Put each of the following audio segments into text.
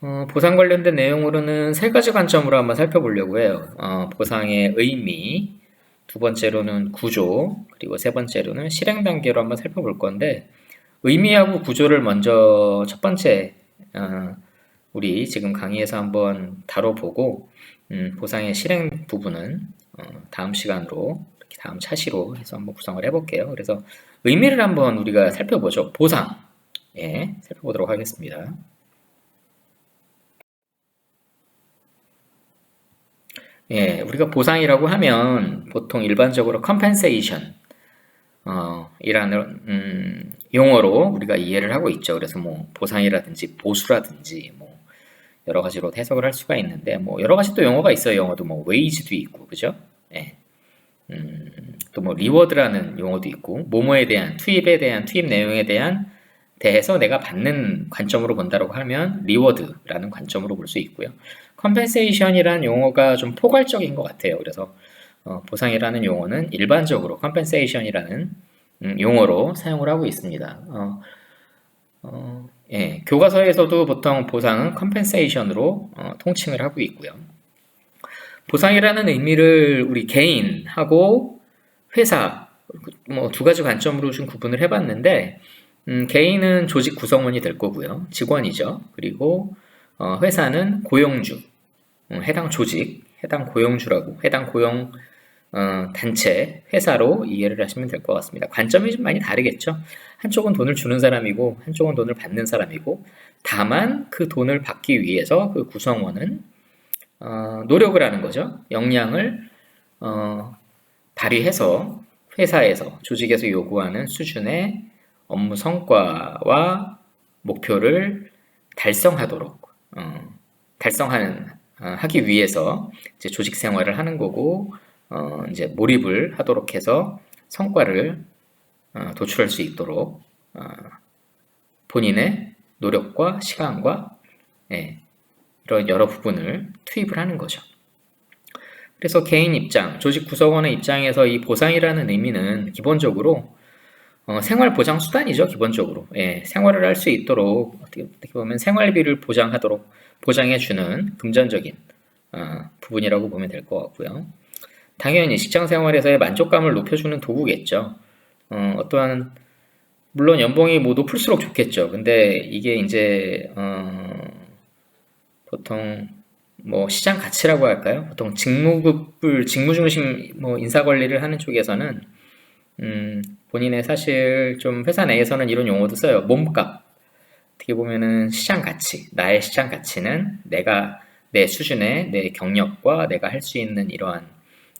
보상 관련된 내용으로는 세 가지 관점으로 한번 살펴보려고 해요. 보상의 의미, 두 번째로는 구조, 그리고 세 번째로는 실행 단계로 한번 살펴볼 건데, 의미하고 구조를 먼저 첫 번째, 우리 지금 강의에서 한번 다뤄보고, 보상의 실행 부분은 다음 시간으로, 이렇게 다음 차시로 해서 한번 구성을 해볼게요. 그래서 의미를 한번 우리가 살펴보죠. 보상, 예, 살펴보도록 하겠습니다. 예, 우리가 보상이라고 하면 보통 일반적으로 compensation, 이라는, 용어로 우리가 이해를 하고 있죠. 그래서 뭐 보상이라든지 보수라든지 뭐 여러 가지로 해석을 할 수가 있는데 뭐 여러 가지 또 용어가 있어요. 영어도 뭐 wage도 있고, 그죠? 예. 또 뭐 리워드라는 용어도 있고, 뭐뭐에 대한 투입에 대한 투입 내용에 대한 대해서 내가 받는 관점으로 본다고 하면 리워드라는 관점으로 볼 수 있고요. 컴펜세이션이라는 용어가 좀 포괄적인 것 같아요. 그래서 보상이라는 용어는 일반적으로 컴펜세이션이라는 용어로 사용을 하고 있습니다. 예, 교과서에서도 보통 보상은 컴펜세이션으로 통칭을 하고 있고요. 보상이라는 의미를 우리 개인하고 회사 뭐 두 가지 관점으로 좀 구분을 해봤는데 개인은 조직 구성원이 될 거고요. 직원이죠. 그리고 회사는 고용주, 해당 조직, 해당 고용주라고, 해당 고용 단체, 회사로 이해를 하시면 될 것 같습니다. 관점이 좀 많이 다르겠죠. 한쪽은 돈을 주는 사람이고 한쪽은 돈을 받는 사람이고, 다만 그 돈을 받기 위해서 그 구성원은 노력을 하는 거죠. 역량을 발휘해서 회사에서, 조직에서 요구하는 수준의 업무 성과와 목표를 달성하도록 하기 위해서 이제 조직 생활을 하는 거고, 이제 몰입을 하도록 해서 성과를 도출할 수 있도록 본인의 노력과 시간과, 예, 이런 여러 부분을 투입을 하는 거죠. 그래서 개인 입장, 조직 구성원의 입장에서 이 보상이라는 의미는 기본적으로 생활 보장 수단이죠. 기본적으로, 예, 생활을 할 수 있도록 어떻게 보면 생활비를 보장해주는 금전적인 부분이라고 보면 될 것 같고요. 당연히 직장 생활에서의 만족감을 높여주는 도구겠죠. 어떠한, 물론 연봉이 뭐 높을수록 좋겠죠. 근데 이게 이제 보통 뭐 시장 가치라고 할까요? 보통 직무 중심 뭐 인사 관리를 하는 쪽에서는 본인의 사실 좀 회사 내에서는 이런 용어도 써요. 몸값. 어떻게 보면은 시장 가치, 나의 시장 가치는 내가 내 수준의 내 경력과 내가 할 수 있는 이러한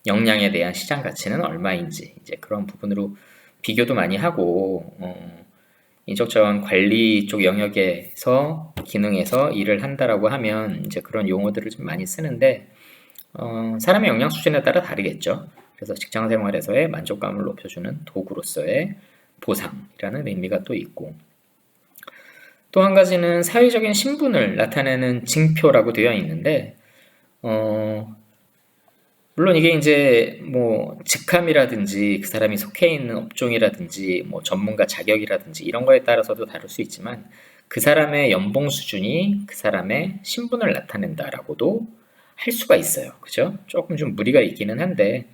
역량에 대한 시장 가치는 얼마인지, 이제 그런 부분으로 비교도 많이 하고, 인적자원 관리 쪽 영역에서 기능에서 일을 한다라고 하면 이제 그런 용어들을 좀 많이 쓰는데, 사람의 역량 수준에 따라 다르겠죠. 그래서 직장 생활에서의 만족감을 높여주는 도구로서의 보상이라는 의미가 또 있고, 또 한 가지는 사회적인 신분을 나타내는 징표라고 되어 있는데, 물론 이게 이제 뭐 직함이라든지 그 사람이 속해 있는 업종이라든지 뭐 전문가 자격이라든지 이런 거에 따라서도 다를 수 있지만, 그 사람의 연봉 수준이 그 사람의 신분을 나타낸다라고도 할 수가 있어요. 그죠? 조금 좀 무리가 있기는 한데,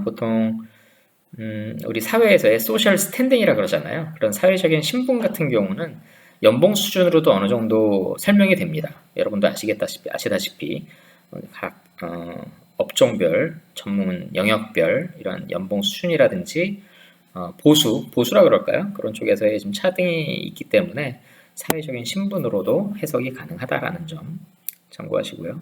보통 우리 사회에서의 소셜 스탠딩이라 그러잖아요. 그런 사회적인 신분 같은 경우는 연봉 수준으로도 어느 정도 설명이 됩니다. 여러분도 아시다시피 각 업종별, 전문 영역별 이런 연봉 수준이라든지 보수라 그럴까요? 그런 쪽에서의 좀 차등이 있기 때문에 사회적인 신분으로도 해석이 가능하다라는 점 참고하시고요.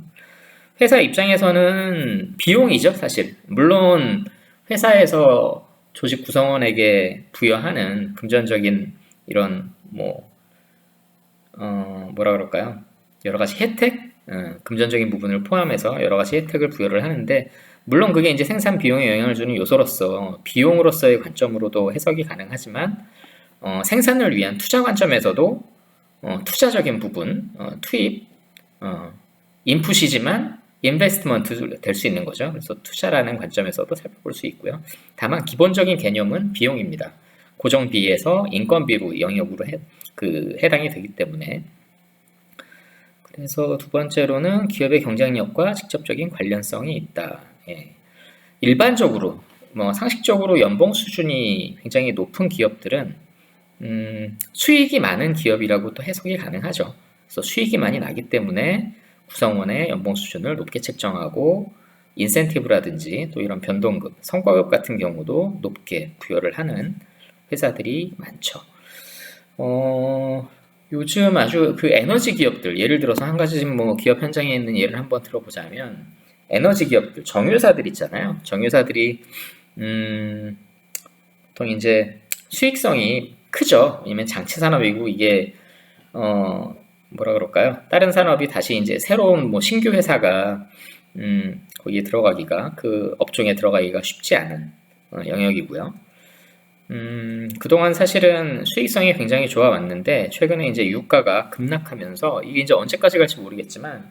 회사 입장에서는 비용이죠, 사실. 물론 회사에서 조직 구성원에게 부여하는 금전적인 이런 뭐라 그럴까요? 여러 가지 혜택, 금전적인 부분을 포함해서 여러 가지 혜택을 부여를 하는데, 물론 그게 이제 생산 비용에 영향을 주는 요소로서 비용으로서의 관점으로도 해석이 가능하지만, 생산을 위한 투자 관점에서도 투자적인 부분, 투입, 인풋이지만 인베스트먼트 될 수 있는 거죠. 그래서 투자라는 관점에서도 살펴볼 수 있고요. 다만 기본적인 개념은 비용입니다. 고정비에서 인건비로 영역으로 해당이 되기 때문에, 그래서 두 번째로는 기업의 경쟁력과 직접적인 관련성이 있다. 예. 일반적으로 상식적으로 연봉 수준이 굉장히 높은 기업들은 수익이 많은 기업이라고 또 해석이 가능하죠. 그래서 수익이 많이 나기 때문에 구성원의 연봉 수준을 높게 책정하고 인센티브라든지 또 이런 변동급, 성과급 같은 경우도 높게 부여를 하는 회사들이 많죠. 요즘 아주 그 에너지 기업들, 예를 들어서 한 가지 기업 현장에 있는 예를 한번 들어보자면, 에너지 기업들, 정유사들 있잖아요. 정유사들이, 보통 이제 수익성이 크죠. 왜냐면 장치 산업이고 이게, 뭐라 그럴까요? 다른 산업이 다시 이제 새로운 신규 회사가, 거기에 들어가기가, 그 업종에 들어가기가 쉽지 않은 영역이고요. 그동안 사실은 수익성이 굉장히 좋아왔는데, 최근에 이제 유가가 급락하면서, 이게 이제 언제까지 갈지 모르겠지만,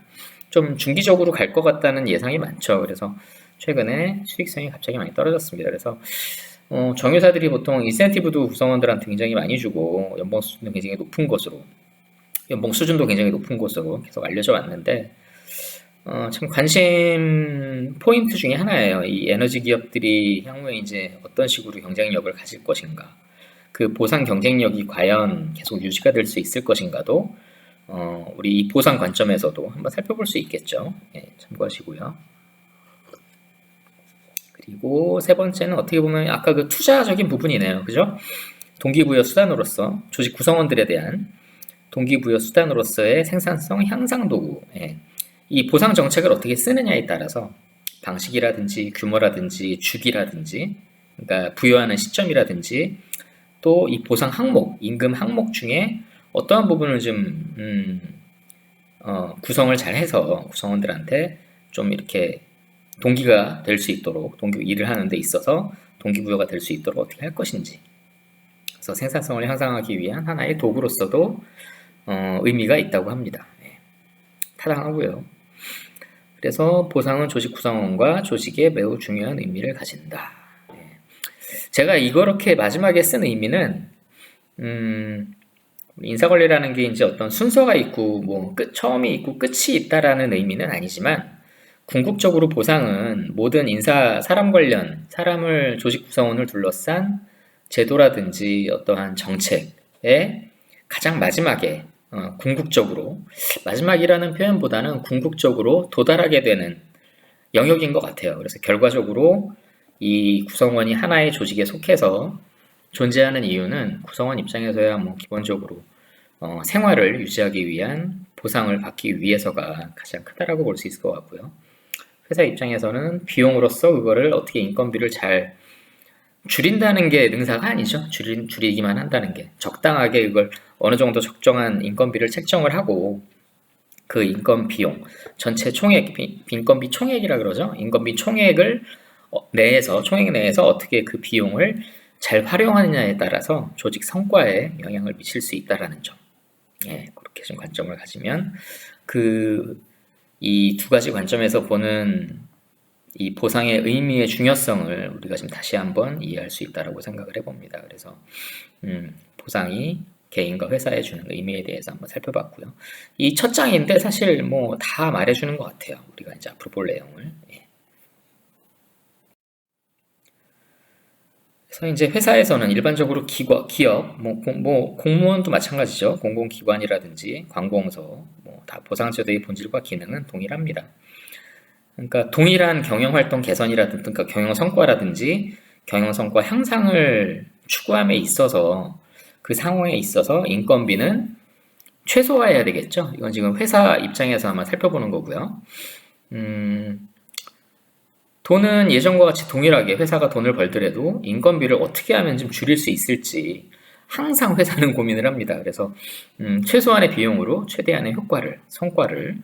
좀 중기적으로 갈 것 같다는 예상이 많죠. 그래서 최근에 수익성이 갑자기 많이 떨어졌습니다. 그래서, 정유사들이 보통 인센티브도 구성원들한테 굉장히 많이 주고, 연봉 수준도 굉장히 높은 것으로, 연봉 수준도 굉장히 높은 것으로 계속 알려져 왔는데, 참 관심 포인트 중에 하나예요. 이 에너지 기업들이 향후에 이제 어떤 식으로 경쟁력을 가질 것인가, 그 보상 경쟁력이 과연 계속 유지가 될 수 있을 것인가도 우리 이 보상 관점에서도 한번 살펴볼 수 있겠죠. 예, 참고하시고요. 그리고 세 번째는 어떻게 보면 아까 그 투자적인 부분이네요. 그죠? 동기부여 수단으로서 조직 구성원들에 대한 동기부여 수단으로서의 생산성 향상 도구. 예. 이 보상 정책을 어떻게 쓰느냐에 따라서 방식이라든지 규모라든지 주기라든지, 그러니까 부여하는 시점이라든지, 또 이 보상 항목, 임금 항목 중에 어떠한 부분을 좀 구성을 잘 해서 구성원들한테 좀 이렇게 동기가 될 수 있도록, 일을 하는 데 있어서 동기부여가 될 수 있도록 어떻게 할 것인지, 그래서 생산성을 향상하기 위한 하나의 도구로서도 의미가 있다고 합니다. 네. 타당하고요. 그래서 보상은 조직 구성원과 조직에 매우 중요한 의미를 가진다. 네. 제가 이렇게 마지막에 쓴 의미는, 인사관리라는 게 이제 어떤 순서가 있고, 처음이 있고 끝이 있다라는 의미는 아니지만, 궁극적으로 보상은 모든 사람 관련, 사람을, 조직 구성원을 둘러싼 제도라든지 어떠한 정책의 가장 마지막에, 궁극적으로, 마지막이라는 표현보다는 궁극적으로 도달하게 되는 영역인 것 같아요. 그래서 결과적으로 이 구성원이 하나의 조직에 속해서 존재하는 이유는 구성원 입장에서야 기본적으로 생활을 유지하기 위한 보상을 받기 위해서가 가장 크다라고 볼 수 있을 것 같고요. 회사 입장에서는 비용으로서 그거를 어떻게 인건비를 잘 줄인다는 게 능사가 아니죠. 줄이기만 한다는 게. 적당하게 이걸 어느 정도 적정한 인건비를 책정을 하고, 그 인건 비용, 전체 총액, 인건비 총액이라 그러죠. 인건비 총액을 총액 내에서 어떻게 그 비용을 잘 활용하느냐에 따라서 조직 성과에 영향을 미칠 수 있다라는 점. 예, 그렇게 좀 관점을 가지면 이 두 가지 관점에서 보는 이 보상의 의미의 중요성을 우리가 지금 다시 한번 이해할 수 있다라고 생각을 해봅니다. 그래서 보상이 개인과 회사에 주는 의미에 대해서 한번 살펴봤고요. 이 첫 장인데 사실 다 말해주는 것 같아요. 우리가 이제 앞으로 볼 내용을. 예. 그래서 이제 회사에서는 일반적으로 기업, 공무원도 마찬가지죠. 공공기관이라든지 관공서, 다 보상제도의 본질과 기능은 동일합니다. 그러니까 동일한 경영활동 개선이라든지, 그러니까 경영성과라든지 경영성과 향상을 추구함에 있어서, 그 상황에 있어서 인건비는 최소화해야 되겠죠. 이건 지금 회사 입장에서 아마 살펴보는 거고요. 돈은 예전과 같이 동일하게 회사가 돈을 벌더라도 인건비를 어떻게 하면 좀 줄일 수 있을지 항상 회사는 고민을 합니다. 그래서 최소한의 비용으로 최대한의 성과를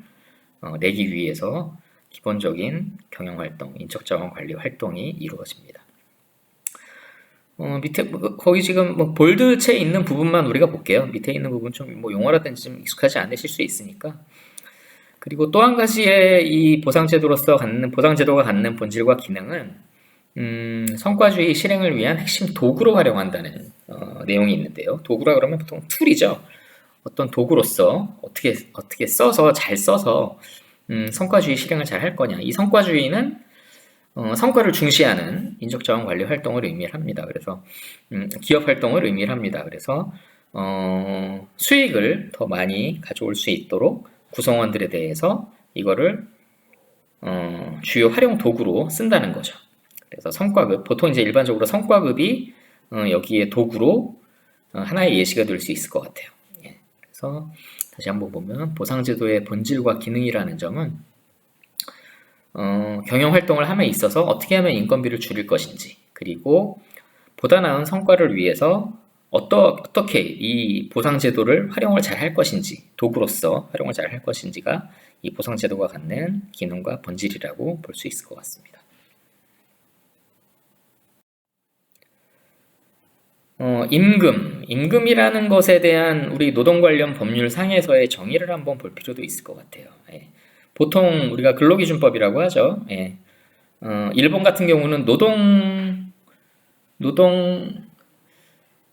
내기 위해서 기본적인 경영활동, 인적자원 관리 활동이 이루어집니다. 밑에 거기 지금 볼드체 있는 부분만 우리가 볼게요. 밑에 있는 부분 좀 용어라든지 좀 익숙하지 않으실 수 있으니까. 그리고 또 한 가지의 이 보상제도가 갖는 본질과 기능은 성과주의 실행을 위한 핵심 도구로 활용한다는 내용이 있는데요. 도구라 그러면 보통 툴이죠. 어떤 도구로서 어떻게 써서 잘 써서 성과주의 실행을 잘 할 거냐. 이 성과주의는 성과를 중시하는 인적자원 관리 활동을 의미를 합니다. 그래서 기업 활동을 의미를 합니다. 그래서 수익을 더 많이 가져올 수 있도록 구성원들에 대해서 이거를 주요 활용 도구로 쓴다는 거죠. 그래서 성과급, 보통 이제 일반적으로 성과급이 여기에 도구로 하나의 예시가 될 수 있을 것 같아요. 예. 그래서 다시 한번 보면 보상제도의 본질과 기능이라는 점은 경영활동을 함에 있어서 어떻게 하면 인건비를 줄일 것인지, 그리고 보다 나은 성과를 위해서 어떻게 이 보상제도를 활용을 잘 할 것인지, 도구로서 활용을 잘 할 것인지가 이 보상제도가 갖는 기능과 본질이라고 볼 수 있을 것 같습니다. 임금이라는 것에 대한 우리 노동 관련 법률 상에서의 정의를 한번 볼 필요도 있을 것 같아요. 예. 보통 우리가 근로기준법이라고 하죠. 예. 일본 같은 경우는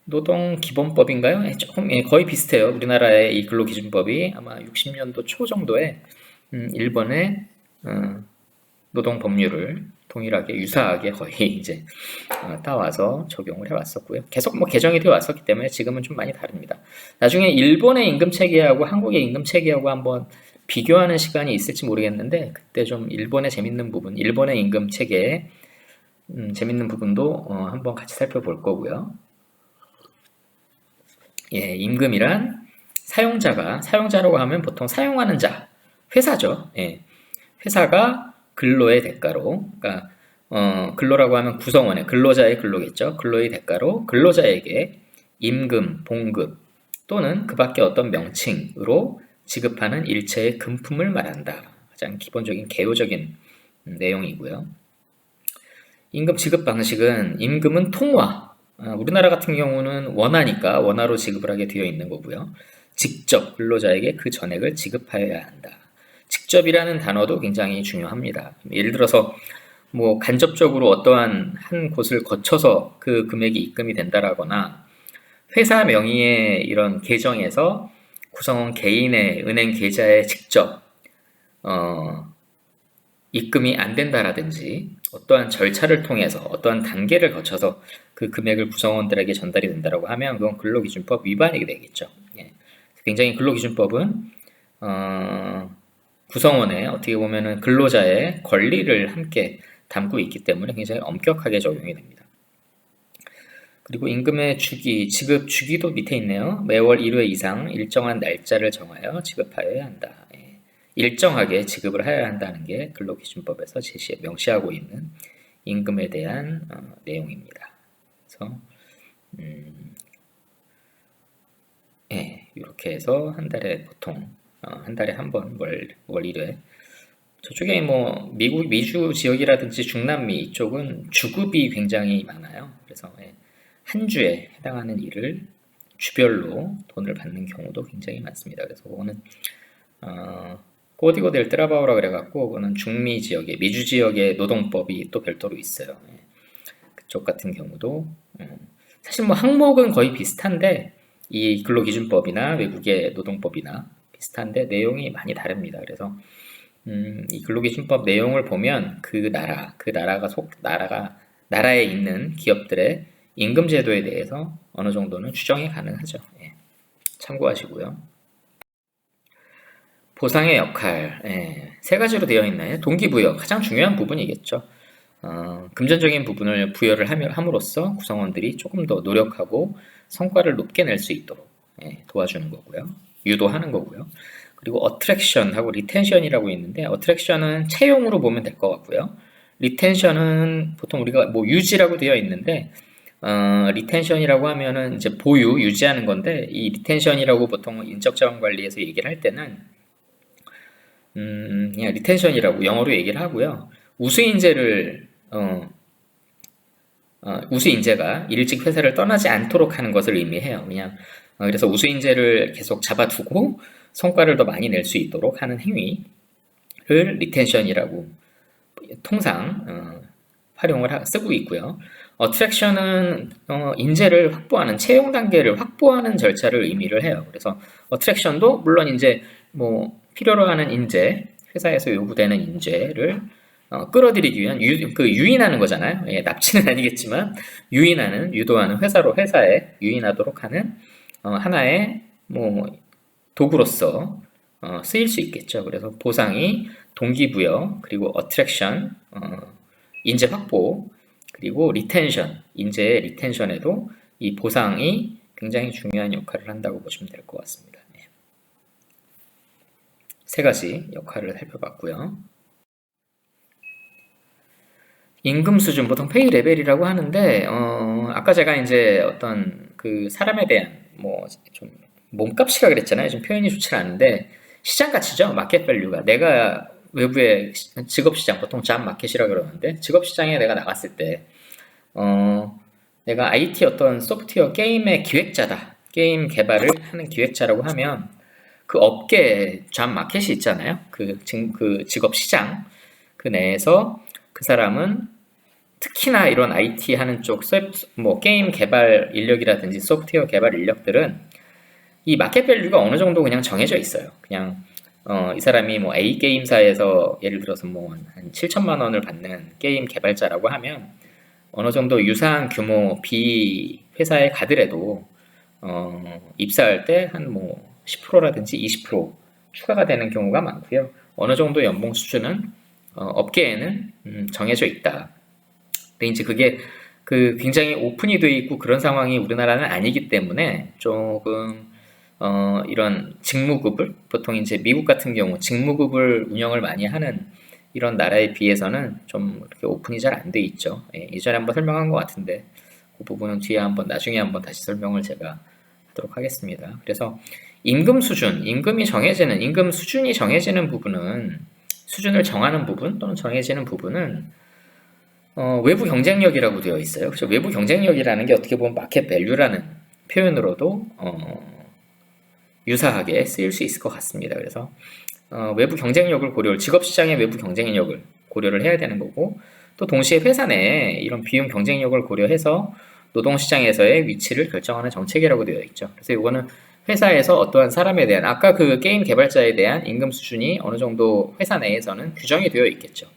노동기본법인가요? 예, 조금 거의 비슷해요. 우리나라의 이 근로기준법이 아마 60년도 초 정도에 일본의 노동 법률을 동일하게 유사하게 거의 이제 따와서 적용을 해왔었고요. 계속 뭐 개정이 되어 왔었기 때문에 지금은 좀 많이 다릅니다. 나중에 일본의 임금 체계하고 한국의 임금 체계하고 한번 비교하는 시간이 있을지 모르겠는데 그때 좀 일본의 재밌는 부분, 일본의 임금 체계의 재밌는 부분도 한번 같이 살펴볼 거고요. 예, 임금이란 사용자라고 하면 보통 사용하는 자, 회사죠. 예, 회사가 근로의 대가로, 그러니까 근로라고 하면 구성원의 근로자의 근로겠죠. 근로의 대가로 근로자에게 임금, 봉급 또는 그 밖에 어떤 명칭으로 지급하는 일체의 금품을 말한다. 가장 기본적인 개요적인 내용이고요. 임금 지급 방식은 임금은 통화, 우리나라 같은 경우는 원화니까 원화로 지급을 하게 되어 있는 거고요. 직접 근로자에게 그 전액을 지급하여야 한다. 직접이라는 단어도 굉장히 중요합니다. 예를 들어서 뭐 간접적으로 어떠한 한 곳을 거쳐서 그 금액이 입금이 된다라거나 회사 명의의 이런 계정에서 구성원 개인의 은행 계좌에 직접 입금이 안 된다라든지 어떠한 절차를 통해서 어떠한 단계를 거쳐서 그 금액을 구성원들에게 전달이 된다라고 하면 그건 근로기준법 위반이 되겠죠. 예. 굉장히 근로기준법은 구성원의 어떻게 보면은 근로자의 권리를 함께 담고 있기 때문에 굉장히 엄격하게 적용이 됩니다. 그리고 임금의 지급 주기도 밑에 있네요. 매월 1회 이상 일정한 날짜를 정하여 지급하여야 한다. 예. 일정하게 지급을 해야 한다는 게 근로기준법에서 명시하고 있는 임금에 대한 내용입니다. 그래서 예, 이렇게 해서 한 달에 보통 한 달에 한 번 월 1회 저쪽에 뭐 미주 지역이라든지 중남미 이쪽은 주급이 굉장히 많아요. 그래서 한 주에 해당하는 일을 주별로 돈을 받는 경우도 굉장히 많습니다. 그래서 그거는 코디고 델 트라바오라 그래갖고 그거는 중미 지역에 미주 지역의 노동법이 또 별도로 있어요. 그쪽 같은 경우도 사실 뭐 항목은 거의 비슷한데 이 근로기준법이나 외국의 노동법이나 비슷한데 내용이 많이 다릅니다. 그래서 이 근로기준법 내용을 보면 나라에 있는 기업들의 임금 제도에 대해서 어느 정도는 추정이 가능하죠. 예. 참고하시고요. 보상의 역할, 세 가지로 되어 있나요? 동기부여, 가장 중요한 부분이겠죠. 금전적인 부분을 부여를 함으로써 구성원들이 조금 더 노력하고 성과를 높게 낼 수 있도록 도와주는 거고요. 유도하는 거고요. 그리고 어트랙션하고 리텐션이라고 있는데 어트랙션은 채용으로 보면 될 것 같고요. 리텐션은 보통 우리가 뭐 유지라고 되어 있는데 리텐션이라고 하면은 이제 유지하는 건데 이 리텐션이라고 보통 인적자원 관리에서 얘기를 할 때는 그냥 리텐션이라고 영어로 얘기를 하고요. 우수인재가 일찍 회사를 떠나지 않도록 하는 것을 의미해요. 그냥 그래서 우수인재를 계속 잡아두고 성과를 더 많이 낼 수 있도록 하는 행위를 리텐션이라고 통상 활용을 쓰고 있고요. 어트랙션은 인재를 확보하는 채용 단계를 확보하는 절차를 의미를 해요. 그래서 어트랙션도 물론 이제 뭐 필요로 하는 인재, 회사에서 요구되는 인재를 끌어들이기 위한 유인하는 거잖아요. 예, 납치는 아니겠지만 유인하는, 유도하는 회사에 유인하도록 하는 하나의 뭐 도구로서 쓰일 수 있겠죠. 그래서 보상이 동기부여, 그리고 어트랙션, 인재 확보, 그리고 리텐션, 인재의 리텐션에도 이 보상이 굉장히 중요한 역할을 한다고 보시면 될 것 같습니다. 네. 세 가지 역할을 살펴봤고요. 임금 수준, 보통 페이 레벨이라고 하는데, 아까 제가 이제 어떤 그 사람에 대한 뭐 좀 몸값이라 그랬잖아요. 좀 표현이 좋지 않은데 시장 가치죠. 마켓 밸류가. 내가 외부의 직업 시장, 보통 잡 마켓이라 그러는데 직업 시장에 내가 나갔을 때 내가 IT 어떤 소프트웨어 게임의 기획자다. 게임 개발을 하는 기획자라고 하면 그 업계에 잡 마켓이 있잖아요. 그 직업 시장 그 내에서 그 사람은 특히나 이런 IT 하는 쪽, 뭐 게임 개발 인력이라든지 소프트웨어 개발 인력들은 이 마켓 밸류가 어느 정도 그냥 정해져 있어요. 그냥 이 사람이 뭐 A 게임사에서 예를 들어서 뭐 한 7천만 원을 받는 게임 개발자라고 하면 어느 정도 유사한 규모 B 회사에 가더라도 입사할 때 한 뭐 10%라든지 20% 추가가 되는 경우가 많고요. 어느 정도 연봉 수준은 업계에는 정해져 있다. 근데 이제 그게 굉장히 오픈이 돼 있고 그런 상황이 우리나라는 아니기 때문에 조금 이런 직무급을 보통 이제 미국 같은 경우 직무급을 운영을 많이 하는 이런 나라에 비해서는 좀 그렇게 오픈이 잘 안 돼 있죠. 예, 예전에 한번 설명한 것 같은데 그 부분은 뒤에 나중에 한번 다시 설명을 제가 하도록 하겠습니다. 그래서 임금 수준이 정해지는 부분은 수준을 정하는 부분 또는 정해지는 부분은 외부 경쟁력이라고 되어 있어요. 그래서 외부 경쟁력이라는 게 어떻게 보면 마켓 밸류라는 표현으로도 유사하게 쓰일 수 있을 것 같습니다. 그래서 외부 경쟁력을 직업 시장의 외부 경쟁력을 고려를 해야 되는 거고 또 동시에 회사 내에 이런 비용 경쟁력을 고려해서 노동시장에서의 위치를 결정하는 정책이라고 되어 있죠. 그래서 이거는 회사에서 어떠한 사람에 대한 아까 그 게임 개발자에 대한 임금 수준이 어느 정도 회사 내에서는 규정이 되어 있겠죠.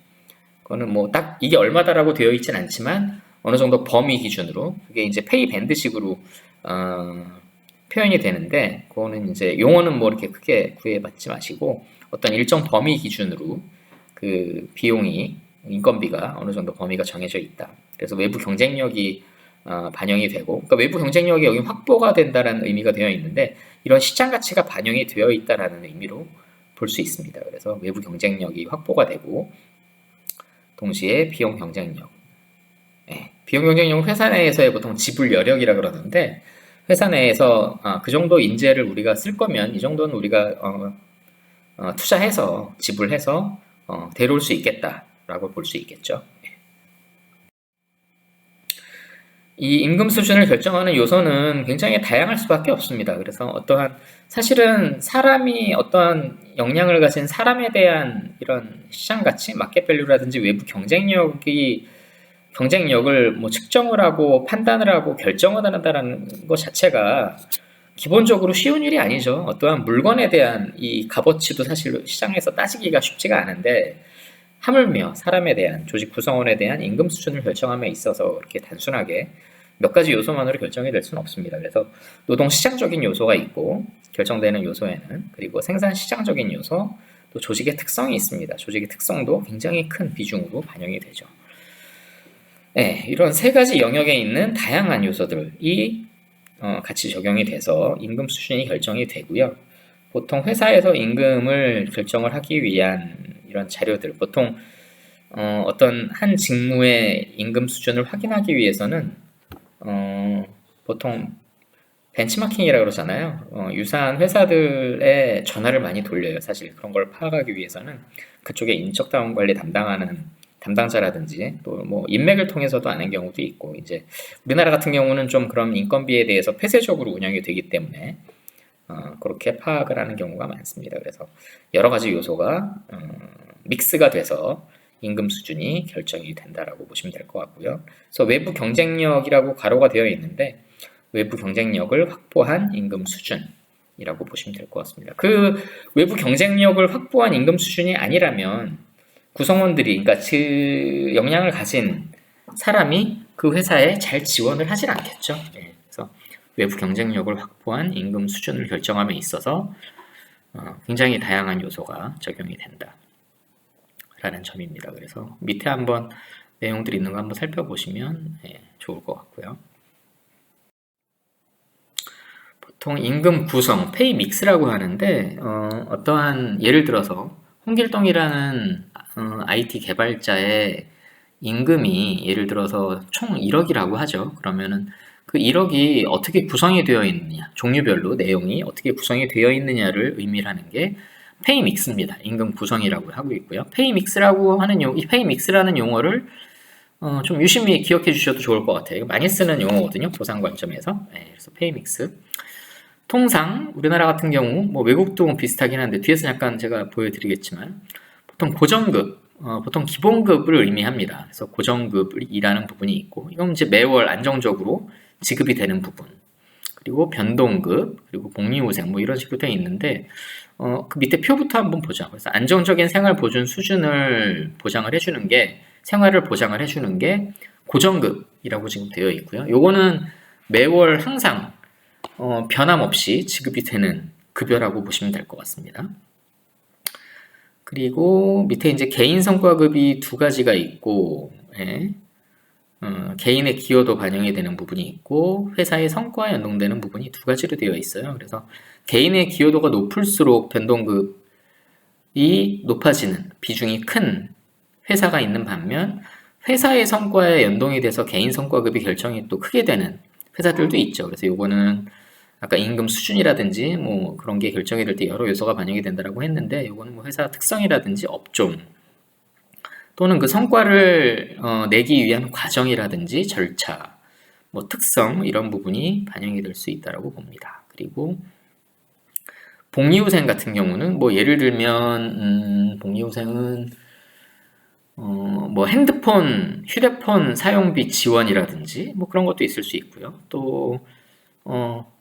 그거는 뭐 딱 이게 얼마다라고 되어 있진 않지만 어느 정도 범위 기준으로 그게 이제 페이 밴드식으로 표현이 되는데 그거는 이제 용어는 뭐 이렇게 크게 구애받지 마시고 어떤 일정 범위 기준으로 그 비용이 인건비가 어느 정도 범위가 정해져 있다. 그래서 외부 경쟁력이 반영이 되고 그러니까 외부 경쟁력이 여기 확보가 된다는 의미가 되어 있는데 이런 시장 가치가 반영이 되어 있다라는 의미로 볼 수 있습니다. 그래서 외부 경쟁력이 확보가 되고 동시에 비용 경쟁력. 네, 비용 경쟁력은 회사 내에서의 보통 지불 여력이라 그러는데 회사 내에서 그 정도 인재를 우리가 쓸 거면 이 정도는 우리가 투자해서 지불해서 데려올 수 있겠다라고 볼 수 있겠죠. 이 임금 수준을 결정하는 요소는 굉장히 다양할 수밖에 없습니다. 그래서 사실은 사람이 어떠한 역량을 가진 사람에 대한 이런 시장 가치, 마켓 밸류라든지 외부 경쟁력을 뭐 측정을 하고 판단을 하고 결정을 한다는 것 자체가 기본적으로 쉬운 일이 아니죠. 어떠한 물건에 대한 이 값어치도 사실 시장에서 따지기가 쉽지가 않은데 하물며 사람에 대한 조직 구성원에 대한 임금 수준을 결정함에 있어서 그렇게 단순하게 몇 가지 요소만으로 결정이 될 수는 없습니다. 그래서 노동 시장적인 요소가 있고 결정되는 요소에는 그리고 생산 시장적인 요소 또 조직의 특성이 있습니다. 조직의 특성도 굉장히 큰 비중으로 반영이 되죠. 네, 이런 세 가지 영역에 있는 다양한 요소들이 같이 적용이 돼서 임금 수준이 결정이 되고요. 보통 회사에서 임금을 결정을 하기 위한 이런 자료들, 보통 어떤 한 직무의 임금 수준을 확인하기 위해서는 보통 벤치마킹이라고 그러잖아요. 유사한 회사들의 전화를 많이 돌려요. 사실 그런 걸 파악하기 위해서는 그쪽에 인적자원 관리 담당하는 담당자라든지 또 뭐 인맥을 통해서도 아는 경우도 있고 이제 우리나라 같은 경우는 좀 그런 인건비에 대해서 폐쇄적으로 운영이 되기 때문에 그렇게 파악을 하는 경우가 많습니다. 그래서 여러 가지 요소가 믹스가 돼서 임금 수준이 결정이 된다라고 보시면 될 것 같고요. 그래서 외부 경쟁력이라고 가로가 되어 있는데 외부 경쟁력을 확보한 임금 수준이라고 보시면 될 것 같습니다. 그 외부 경쟁력을 확보한 임금 수준이 아니라면 구성원들이, 그러니까 그 역량을 가진 사람이 그 회사에 잘 지원을 하진 않겠죠. 그래서 외부 경쟁력을 확보한 임금 수준을 결정함에 있어서 굉장히 다양한 요소가 적용이 된다라는 점입니다. 그래서 밑에 한번 내용들이 있는 거 한번 살펴보시면 좋을 것 같고요. 보통 임금 구성, 페이 믹스라고 하는데 어떠한 예를 들어서 홍길동이라는 IT 개발자의 임금이 예를 들어서 총 1억이라고 하죠. 그러면은 그 1억이 어떻게 구성이 되어 있느냐, 종류별로 내용이 어떻게 구성이 되어 있느냐를 의미를 하는 게 페이 믹스입니다. 임금 구성이라고 하고 있고요. 페이 믹스라고 하는 이 페이 믹스라는 용어를 좀 유심히 기억해 주셔도 좋을 것 같아요. 많이 쓰는 용어거든요. 보상 관점에서. 그래서 페이 믹스. 통상 우리나라 같은 경우 뭐 외국도 비슷하긴 한데 뒤에서 약간 제가 보여드리겠지만 보통 고정급, 보통 기본급을 의미합니다. 그래서 고정급이라는 부분이 있고 이건 이제 매월 안정적으로 지급이 되는 부분, 그리고 변동급, 그리고 복리후생 뭐 이런 식으로 되어 있는데 그 밑에 표부터 한번 보자. 그래서 안정적인 생활 보존 수준을 보장을 해주는 게, 생활을 보장을 해주는 게 고정급이라고 지금 되어 있고요. 요거는 매월 항상 변함없이 지급이 되는 급여라고 보시면 될 것 같습니다. 그리고 밑에 이제 개인 성과급이 두 가지가 있고, 개인의 기여도 반영이 되는 부분이 있고 회사의 성과에 연동되는 부분이 두 가지로 되어 있어요. 그래서 개인의 기여도가 높을수록 변동급이 높아지는 비중이 큰 회사가 있는 반면 회사의 성과에 연동이 돼서 개인 성과급이 결정이 또 크게 되는 회사들도 있죠. 그래서 요거는 아까 임금 수준이라든지 뭐 그런 게 결정이 될 때 여러 요소가 반영이 된다라고 했는데 요거는 뭐 회사 특성이라든지 업종 또는 그 성과를 내기 위한 과정이라든지 절차, 뭐 특성 이런 부분이 반영이 될 수 있다라고 봅니다. 그리고 복리후생 같은 경우는 뭐 예를 들면 복리후생은 뭐 핸드폰, 휴대폰 사용비 지원이라든지 뭐 그런 것도 있을 수 있고요. 또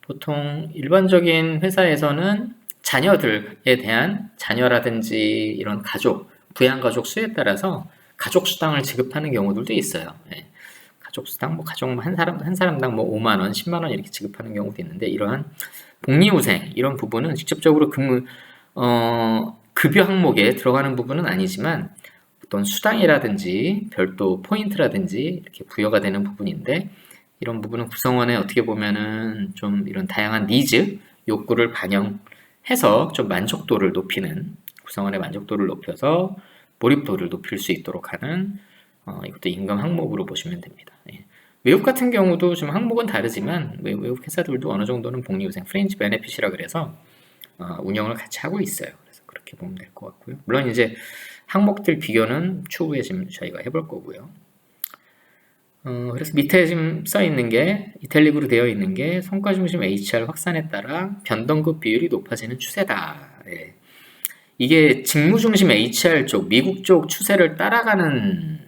보통 일반적인 회사에서는 자녀들에 대한 자녀라든지 이런 가족, 부양가족 수에 따라서 가족 수당을 지급하는 경우들도 있어요. 가족 수당, 뭐 가족 한 사람당 뭐 5만 원, 10만 원 이렇게 지급하는 경우도 있는데 이러한 복리후생 이런 부분은 직접적으로 급여 항목에 들어가는 부분은 아니지만 어떤 수당이라든지 별도 포인트라든지 이렇게 부여가 되는 부분인데 이런 부분은 구성원에 어떻게 보면은 좀 이런 다양한 니즈, 욕구를 반영해서 좀 만족도를 높이는, 구성원의 만족도를 높여서 몰입도를 높일 수 있도록 하는 이것도 임금 항목으로 보시면 됩니다. 외국 같은 경우도 좀 항목은 다르지만 외국 회사들도 어느 정도는 복리후생, 프린지 베네핏이라 그래서 운영을 같이 하고 있어요. 그래서 그렇게 보면 될 것 같고요. 물론 이제 항목들 비교는 추후에 지금 저희가 해볼 거고요. 그래서 밑에 지금 써 있는 게 이탈릭으로 되어 있는 게 성과 중심 HR 확산에 따라 변동급 비율이 높아지는 추세다. 이게 직무 중심 HR 쪽, 미국 쪽 추세를 따라가는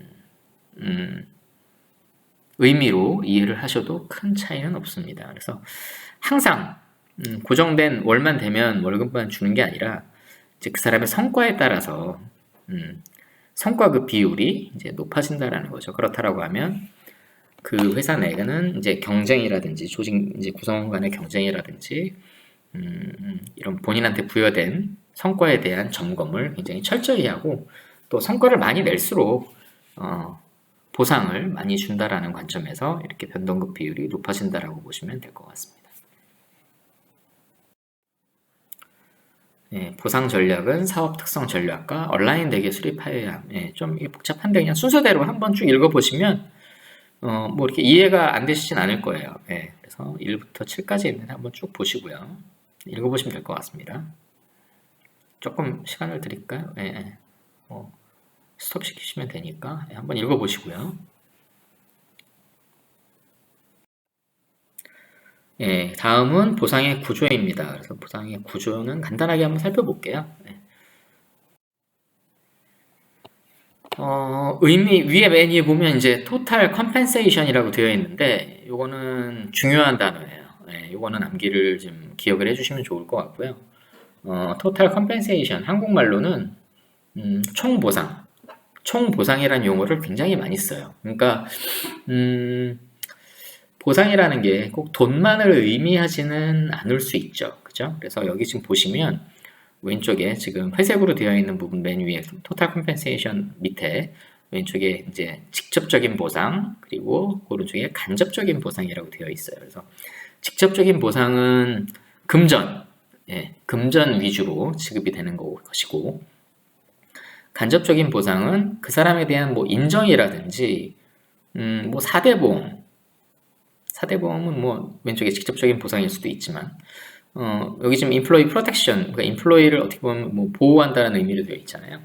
의미로 이해를 하셔도 큰 차이는 없습니다. 그래서 항상 고정된 월만 되면 월급만 주는 게 아니라 이제 그 사람의 성과에 따라서 성과급 비율이 이제 높아진다라는 거죠. 그렇다라고 하면 그 회사 내에는 이제 경쟁이라든지 조직 이제 구성원 간의 경쟁이라든지 이런 본인한테 부여된 성과에 대한 점검을 굉장히 철저히 하고 또 성과를 많이 낼수록 보상을 많이 준다라는 관점에서 이렇게 변동급 비율이 높아진다라고 보시면 될 것 같습니다. 보상 전략은 사업 특성 전략과 온라인 대개 수립하여야 함. 좀 복잡한데 그냥 순서대로 한번 쭉 읽어보시면 뭐 이렇게 이해가 안 되시진 않을 거예요. 그래서 1부터 7까지 있는데 한번 쭉 보시고요. 읽어보시면 될 것 같습니다. 조금 시간을 드릴까요? 스톱 시키시면 되니까 한번 읽어보시고요. 다음은 보상의 구조입니다. 그래서 보상의 구조는 간단하게 한번 살펴볼게요. 위에 맨 위에 보면 이제 total compensation이라고 되어 있는데, 요거는 중요한 단어예요. 네, 요거는 암기를 좀 기억을 해주시면 좋을 것 같고요. total compensation, 한국말로는 총보상, 총보상이라는 용어를 굉장히 많이 써요. 그러니까 보상이라는 게 꼭 돈만을 의미하지는 않을 수 있죠. 그죠? 그래서 여기 지금 보시면 왼쪽에 지금 회색으로 되어 있는 부분 맨 위에 토탈 컴펜세이션 밑에 왼쪽에 이제 직접적인 보상, 그리고 오른쪽에 간접적인 보상이라고 되어 있어요. 그래서 직접적인 보상은 금전, 금전 위주로 지급이 되는 것이고, 간접적인 보상은 그 사람에 대한 뭐 인정이라든지 뭐 사대보험은 뭐 왼쪽에 직접적인 보상일 수도 있지만, 여기 지금 employee protection, 그러니까 employee를 어떻게 보면 뭐 보호한다는 의미로 되어 있잖아요.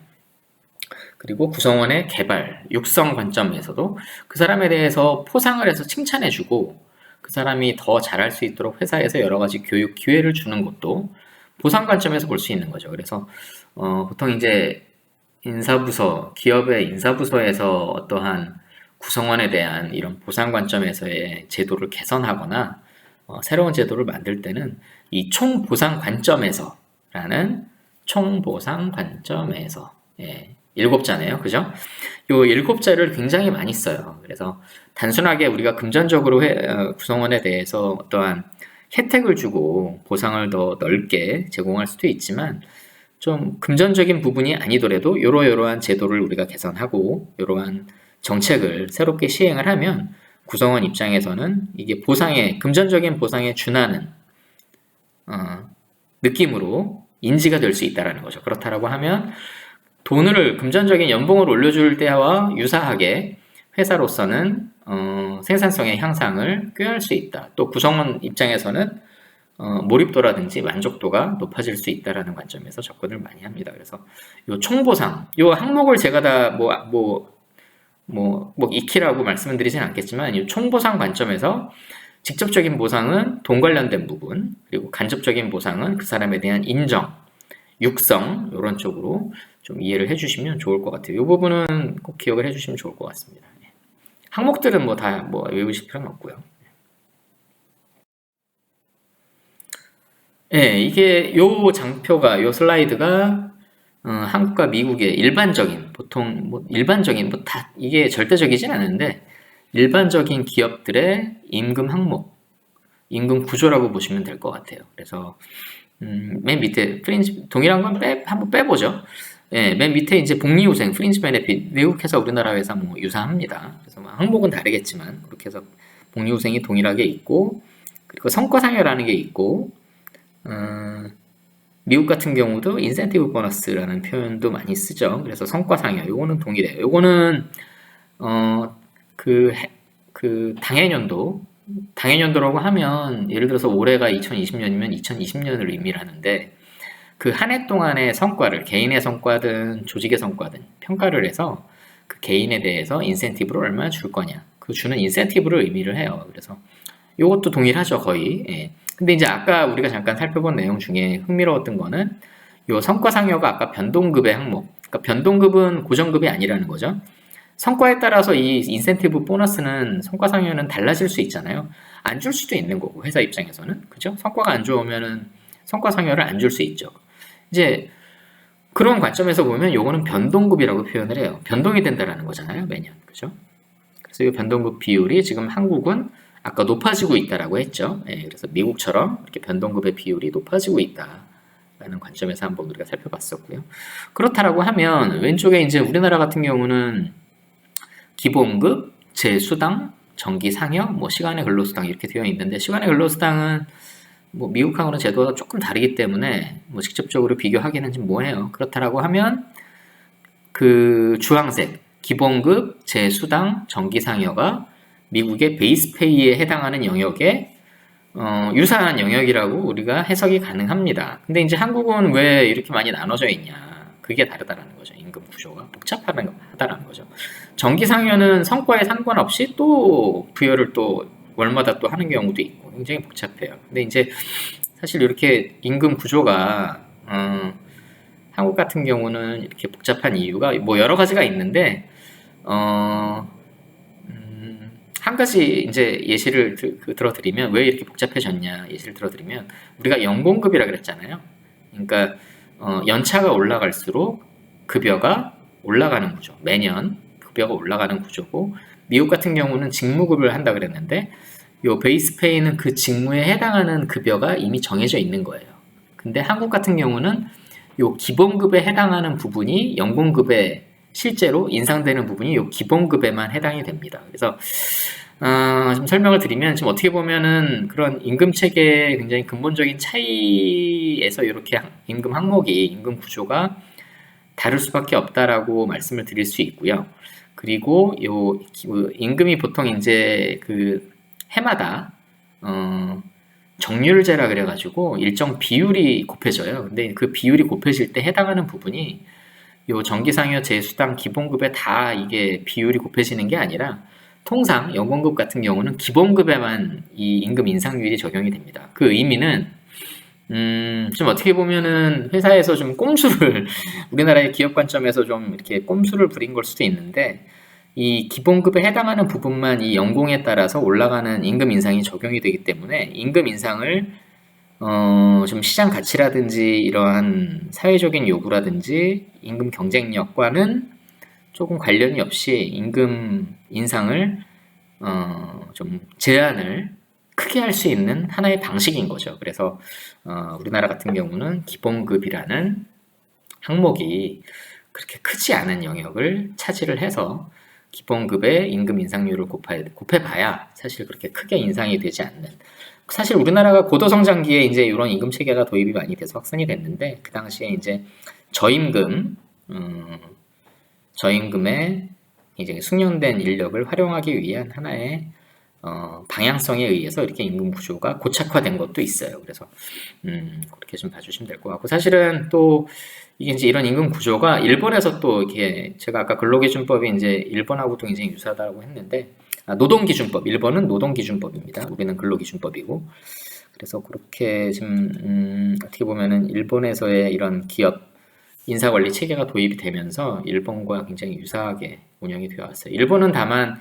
그리고 구성원의 개발, 육성 관점에서도 그 사람에 대해서 포상을 해서 칭찬해주고 그 사람이 더 잘할 수 있도록 회사에서 여러 가지 교육 기회를 주는 것도 보상 관점에서 볼 수 있는 거죠. 그래서 보통 이제 인사부서, 기업의 인사부서에서 어떠한 구성원에 대한 이런 보상 관점에서의 제도를 개선하거나 새로운 제도를 만들 때는 이 총보상 관점에서라는 총보상 관점에서, 일곱 자네요. 그죠? 요 일곱 자를 굉장히 많이 써요. 그래서 단순하게 우리가 금전적으로 구성원에 대해서 어떠한 혜택을 주고 보상을 더 넓게 제공할 수도 있지만, 좀 금전적인 부분이 아니더라도 이러이러한 제도를 우리가 개선하고 이러한 정책을 새롭게 시행을 하면 구성원 입장에서는 이게 금전적인 보상에 준하는 느낌으로 인지가 될 수 있다는 거죠. 그렇다라고 하면 금전적인 연봉을 올려줄 때와 유사하게 회사로서는 생산성의 향상을 꾀할 수 있다. 또 구성원 입장에서는 몰입도라든지 만족도가 높아질 수 있다라는 관점에서 접근을 많이 합니다. 그래서 요 총보상, 요 항목을 제가 다 익히라고 말씀을 드리진 않겠지만, 이 총보상 관점에서 직접적인 보상은 돈 관련된 부분, 그리고 간접적인 보상은 그 사람에 대한 인정, 육성, 이런 쪽으로 좀 이해를 해주시면 좋을 것 같아요. 이 부분은 꼭 기억을 해주시면 좋을 것 같습니다. 항목들은 다 외우실 필요는 없고요. 이게 요 슬라이드가 한국과 미국의 일반적인, 이게 절대적이진 않은데 일반적인 기업들의 임금 항목, 임금 구조라고 보시면 될 것 같아요. 그래서 맨 밑에 동일한 건 한번 빼보죠. 맨 밑에 이제 복리후생, 프린지 베네핏, 외국 회사, 우리나라 회사 유사합니다. 그래서 항목은 다르겠지만 그렇게 해서 복리후생이 동일하게 있고, 그리고 성과상여라는 게 있고, 미국 같은 경우도 인센티브 보너스라는 표현도 많이 쓰죠. 그래서 성과상여, 요거는 동일해요. 요거는 당해년도라고 하면 예를 들어서 올해가 2020년이면 2020년을 의미를 하는데, 그 한 해 동안의 성과를 개인의 성과든 조직의 성과든 평가를 해서 그 개인에 대해서 인센티브를 얼마나 줄 거냐, 그 주는 인센티브를 의미를 해요. 그래서 요것도 동일하죠, 거의. 근데 이제 아까 우리가 잠깐 살펴본 내용 중에 흥미로웠던 거는 요 성과상여가 아까 변동급의 항목, 그러니까 변동급은 고정급이 아니라는 거죠. 성과에 따라서 이 인센티브 보너스는 성과상여는 달라질 수 있잖아요. 안 줄 수도 있는 거고, 회사 입장에서는. 그죠? 성과가 안 좋으면은 성과상여를 안 줄 수 있죠. 이제 그런 관점에서 보면 요거는 변동급이라고 표현을 해요. 변동이 된다라는 거잖아요, 매년. 그죠? 그래서 이 변동급 비율이 지금 한국은 아까 높아지고 있다라고 했죠. 그래서 미국처럼 이렇게 변동급의 비율이 높아지고 있다라는 관점에서 한번 우리가 살펴봤었고요. 그렇다라고 하면 왼쪽에 이제 우리나라 같은 경우는 기본급, 재수당, 정기상여, 시간의 근로수당 이렇게 되어 있는데, 시간의 근로수당은 미국하고는 제도가 조금 다르기 때문에 직접적으로 비교하기는 좀 뭐해요. 그렇다라고 하면 그 주황색 기본급, 재수당, 정기상여가 미국의 베이스페이에 해당하는 영역에 유사한 영역이라고 우리가 해석이 가능합니다. 근데 이제 한국은 왜 이렇게 많이 나눠져 있냐? 그게 다르다라는 거죠. 임금 구조가 복잡하다라는 거죠. 정기상여는 성과에 상관없이 또 부여를 또 월마다 또 하는 경우도 있고 굉장히 복잡해요. 근데 이제 사실 이렇게 임금 구조가 한국 같은 경우는 이렇게 복잡한 이유가 뭐 여러 가지가 있는데, 한 가지 이제 예시를 들어드리면, 왜 이렇게 복잡해졌냐 예시를 들어드리면, 우리가 연공급이라 그랬잖아요. 그러니까 연차가 올라갈수록 급여가 올라가는 구조, 매년 급여가 올라가는 구조고, 미국 같은 경우는 직무급을 한다 그랬는데, 요 베이스페이는 그 직무에 해당하는 급여가 이미 정해져 있는 거예요. 근데 한국 같은 경우는 요 기본급에 해당하는 부분이 연공급에 실제로 인상되는 부분이 요 기본급에만 해당이 됩니다. 그래서 좀 설명을 드리면, 지금 어떻게 보면은 그런 임금 체계의 굉장히 근본적인 차이에서 이렇게 임금 항목이, 임금 구조가 다를 수밖에 없다라고 말씀을 드릴 수 있고요. 그리고 요 임금이 보통 이제 그 해마다 정률제라 그래가지고 일정 비율이 곱해져요. 근데 그 비율이 곱해질 때 해당하는 부분이 요 정기상여 제수당 기본급에 다 이게 비율이 곱해지는 게 아니라, 통상 연공급 같은 경우는 기본급에만 이 임금 인상률이 적용이 됩니다. 그 의미는 좀 어떻게 보면은 회사에서 좀 꼼수를 우리나라의 기업 관점에서 좀 이렇게 꼼수를 부린 걸 수도 있는데, 이 기본급에 해당하는 부분만 이 연공에 따라서 올라가는 임금 인상이 적용이 되기 때문에, 임금 인상을 좀 시장 가치라든지 이러한 사회적인 요구라든지 임금 경쟁력과는 조금 관련이 없이 임금 인상을 좀 제한을 크게 할 수 있는 하나의 방식인 거죠. 그래서 우리나라 같은 경우는 기본급이라는 항목이 그렇게 크지 않은 영역을 차지를 해서 기본급의 임금 인상률을 곱해봐야 사실 그렇게 크게 인상이 되지 않는, 사실 우리나라가 고도성장기에 이제 이런 임금 체계가 도입이 많이 돼서 확산이 됐는데, 그 당시에 이제 저임금에 이제 숙련된 인력을 활용하기 위한 하나의 방향성에 의해서 이렇게 임금 구조가 고착화된 것도 있어요. 그래서 그렇게 좀 봐주시면 될 것 같고, 사실은 또 이게 이제 이런 임금 구조가 일본에서 또 이렇게, 제가 아까 근로기준법이 이제 일본하고도 굉장히 유사하다고 했는데, 노동기준법, 일본은 노동기준법입니다. 우리는 근로기준법이고, 그래서 그렇게 지금 어떻게 보면은 일본에서의 이런 기업 인사관리 체계가 도입이 되면서 일본과 굉장히 유사하게 운영이 되어 왔어요. 일본은 다만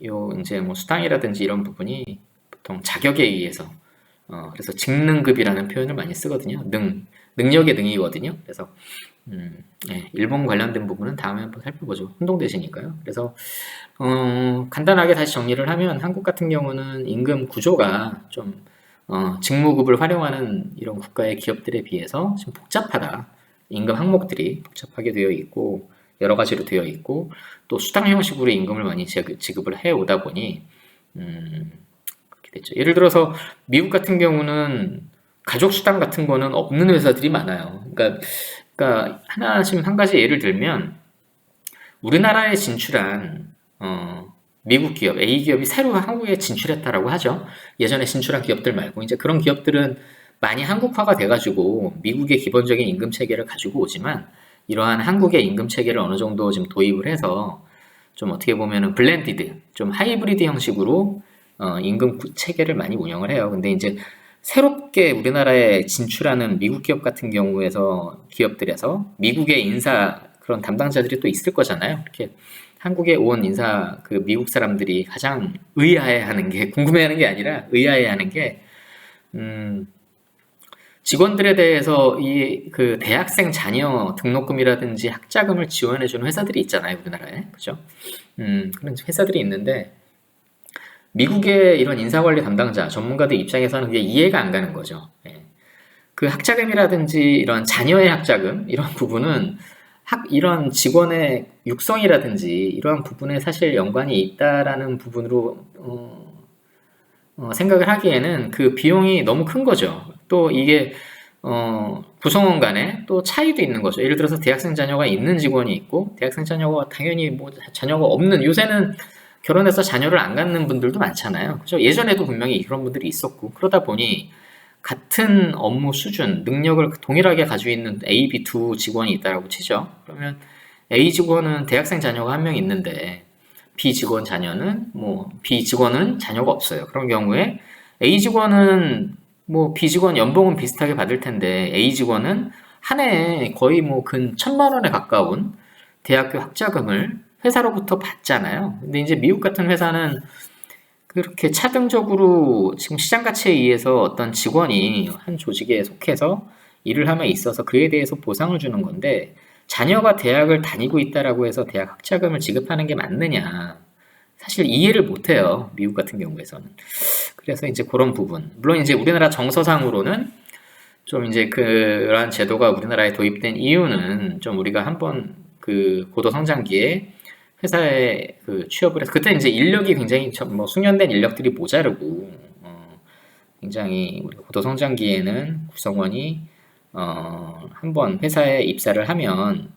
요 이제 뭐 수당이라든지 이런 부분이 보통 자격에 의해서, 그래서 직능급이라는 표현을 많이 쓰거든요. 능력의 능이거든요. 그래서 네, 일본 관련된 부분은 다음에 한번 살펴보죠. 혼동되시니까요. 그래서 간단하게 다시 정리를 하면, 한국 같은 경우는 임금 구조가 좀 직무급을 활용하는 이런 국가의 기업들에 비해서 좀 복잡하다. 임금 항목들이 복잡하게 되어 있고, 여러 가지로 되어 있고, 또 수당 형식으로 임금을 많이 지급을 해 오다 보니 그렇게 됐죠. 예를 들어서 미국 같은 경우는 가족 수당 같은 거는 없는 회사들이 많아요. 그러니까 지금 한 가지 예를 들면, 우리나라에 진출한 미국 기업, A 기업이 새로 한국에 진출했다라고 하죠. 예전에 진출한 기업들 말고, 이제 그런 기업들은 많이 한국화가 돼가지고 미국의 기본적인 임금 체계를 가지고 오지만, 이러한 한국의 임금 체계를 어느 정도 지금 도입을 해서 좀 어떻게 보면은 블렌디드, 좀 하이브리드 형식으로 임금 체계를 많이 운영을 해요. 근데 이제 새롭게 우리나라에 진출하는 미국 기업 같은 기업들에서 미국의 인사 그런 담당자들이 또 있을 거잖아요. 이렇게 한국에 온 미국 사람들이 가장 의아해하는 게, 궁금해하는 게 아니라 의아해하는 게, 직원들에 대해서 그 대학생 자녀 등록금이라든지 학자금을 지원해주는 회사들이 있잖아요, 우리나라에. 그죠? 그런 회사들이 있는데, 미국의 이런 인사관리 담당자, 전문가들 입장에서는 그게 이해가 안 가는 거죠. 예. 그 학자금이라든지 이런 자녀의 학자금, 이런 부분은 이런 직원의 육성이라든지 이러한 부분에 사실 연관이 있다라는 부분으로 생각을 하기에는 그 비용이 너무 큰 거죠. 또 이게 구성원 간에 또 차이도 있는 거죠. 예를 들어서 대학생 자녀가 있는 직원이 있고, 대학생 자녀가 당연히 뭐 자녀가 없는, 요새는 결혼해서 자녀를 안 갖는 분들도 많잖아요. 그죠? 예전에도 분명히 그런 분들이 있었고, 그러다 보니 같은 업무 수준, 능력을 동일하게 가지고 있는 A, B 두 직원이 있다고 치죠. 그러면 A 직원은 대학생 자녀가 한 명 있는데, B 직원은 자녀가 없어요. 그런 경우에 A 직원은 뭐 B 직원 연봉은 비슷하게 받을 텐데, A 직원은 한 해에 거의 뭐 근 1,000만 원에 가까운 대학교 학자금을 회사로부터 받잖아요. 근데 이제 미국 같은 회사는 그렇게 차등적으로 지금 시장 가치에 의해서 어떤 직원이 한 조직에 속해서 일을 함에 있어서 그에 대해서 보상을 주는 건데, 자녀가 대학을 다니고 있다라고 해서 대학 학자금을 지급하는 게 맞느냐? 사실 이해를 못 해요. 미국 같은 경우에서는. 그래서 이제 그런 부분. 물론 이제 우리나라 정서상으로는 좀 이제 그러한 제도가 우리나라에 도입된 이유는 좀 우리가 한번 그 고도 성장기에 회사에 그 취업을 해서 그때 이제 인력이 굉장히 뭐 숙련된 인력들이 모자르고 굉장히 우리 고도 성장기에는 구성원이 한번 회사에 입사를 하면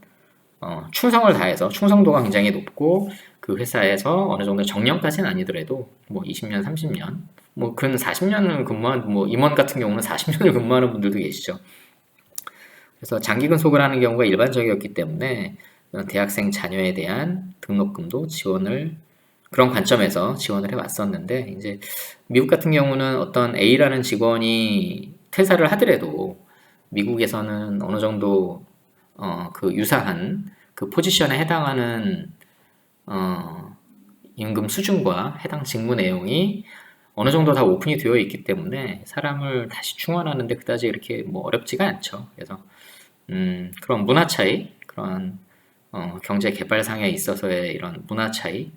충성을 다해서 충성도가 굉장히 높고 그 회사에서 어느 정도 정년까지는 아니더라도 뭐 20년, 30년, 뭐 근 40년을 근무한 뭐 임원 같은 경우는 40년을 근무하는 분들도 계시죠. 그래서 장기 근속을 하는 경우가 일반적이었기 때문에 대학생 자녀에 대한 등록금도 지원을 그런 관점에서 지원을 해왔었는데, 이제 미국 같은 경우는 어떤 A라는 직원이 퇴사를 하더라도 미국에서는 어느 정도 그 유사한 그 포지션에 해당하는 임금 수준과 해당 직무 내용이 어느 정도 다 오픈이 되어 있기 때문에 사람을 다시 충원하는데 그다지 이렇게 뭐 어렵지가 않죠. 그래서 그런 문화 차이, 그런 경제 개발상에 있어서의 이런 문화 차이,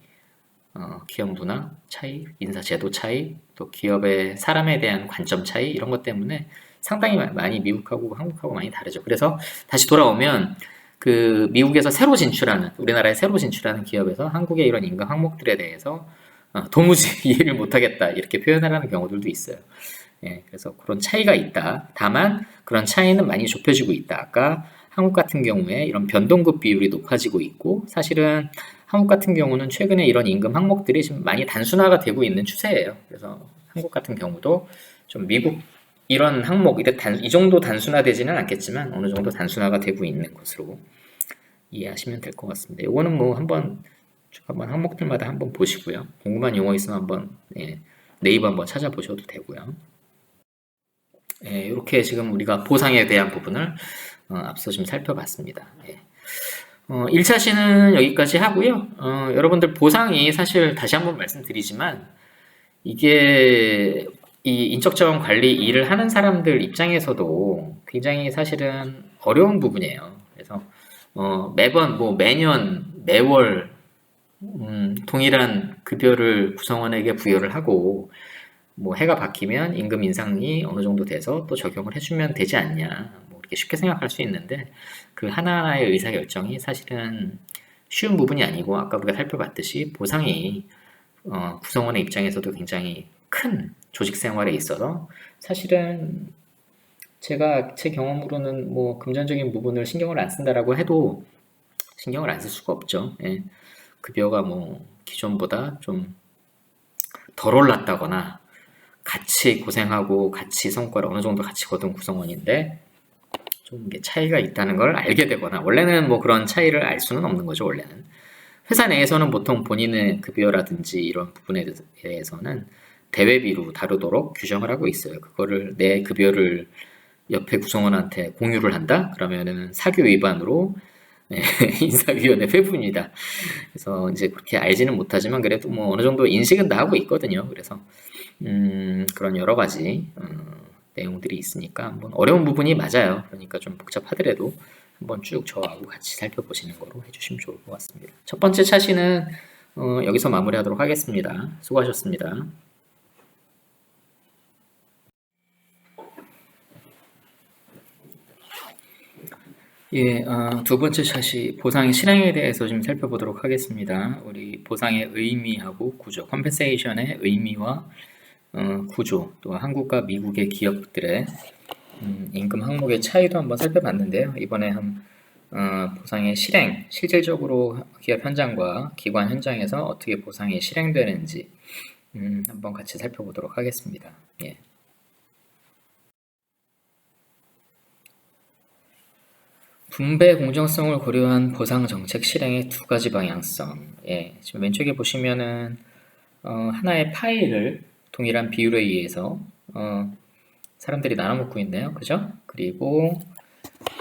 기업 문화 차이, 인사 제도 차이, 또 기업의 사람에 대한 관점 차이, 이런 것 때문에 상당히 많이 미국하고 한국하고 많이 다르죠. 그래서 다시 돌아오면 그 미국에서 새로 진출하는, 우리나라에 새로 진출하는 기업에서 한국의 이런 임금 항목들에 대해서 도무지 이해를 못하겠다 이렇게 표현하는 경우들도 있어요. 예, 그래서 그런 차이가 있다. 다만 그런 차이는 많이 좁혀지고 있다. 아까 한국 같은 경우에 이런 변동급 비율이 높아지고 있고, 사실은 한국 같은 경우는 최근에 이런 임금 항목들이 지금 많이 단순화가 되고 있는 추세예요. 그래서 한국 같은 경우도 좀 미국 이런 항목, 이 정도 단순화되지는 않겠지만 어느 정도 단순화가 되고 있는 것으로 이해하시면 될 것 같습니다. 이거는 뭐 한번 항목들마다 한번 보시고요. 궁금한 용어 있으면 한번 네이버 한번 찾아보셔도 되고요. 이렇게 지금 우리가 보상에 대한 부분을 앞서 좀 살펴봤습니다. 1차 시는 여기까지 하고요. 여러분들 보상이 사실 다시 한번 말씀드리지만 이게 이 인적자원 관리 일을 하는 사람들 입장에서도 굉장히 사실은 어려운 부분이에요. 그래서 매번 뭐 매년 매월 동일한 급여를 구성원에게 부여를 하고 뭐 해가 바뀌면 임금 인상이 어느 정도 돼서 또 적용을 해주면 되지 않냐, 뭐 이렇게 쉽게 생각할 수 있는데 그 하나하나의 의사결정이 사실은 쉬운 부분이 아니고, 아까 우리가 살펴봤듯이 보상이 구성원의 입장에서도 굉장히 큰 조직 생활에 있어서 사실은 제가 제 경험으로는 뭐 금전적인 부분을 신경을 안 쓴다라고 해도 신경을 안 쓸 수가 없죠. 예. 급여가 뭐 기존보다 좀 덜 올랐다거나 같이 고생하고 같이 성과를 어느 정도 같이 거둔 구성원인데 좀 이게 차이가 있다는 걸 알게 되거나, 원래는 뭐 그런 차이를 알 수는 없는 거죠. 원래는 회사 내에서는 보통 본인의 급여라든지 이런 부분에 대해서는 대외비로 다루도록 규정을 하고 있어요. 그거를 내 급여를 옆에 구성원한테 공유를 한다? 그러면은 사규 위반으로 인사위원회 회부입니다. 그래서 이제 그렇게 알지는 못하지만 그래도 뭐 어느 정도 인식은 다 하고 있거든요. 그래서 그런 여러 가지 내용들이 있으니까 한번 어려운 부분이 맞아요. 그러니까 좀 복잡하더라도 한번 쭉 저하고 같이 살펴보시는 거로 해주시면 좋을 것 같습니다. 첫 번째 차시는 여기서 마무리하도록 하겠습니다. 수고하셨습니다. 예, 두 번째 차시 보상의 실행에 대해서 좀 살펴보도록 하겠습니다. 우리 보상의 의미하고 구조, 컴펜세이션의 의미와 구조, 또 한국과 미국의 기업들의 임금 항목의 차이도 한번 살펴봤는데요. 이번에 보상의 실행, 실질적으로 기업 현장과 기관 현장에서 어떻게 보상이 실행되는지 한번 같이 살펴보도록 하겠습니다. 예. 분배 공정성을 고려한 보상 정책 실행의 두 가지 방향성. 예, 지금 왼쪽에 보시면은 하나의 파일을 동일한 비율에 의해서 사람들이 나눠 먹고 있네요. 그죠? 그리고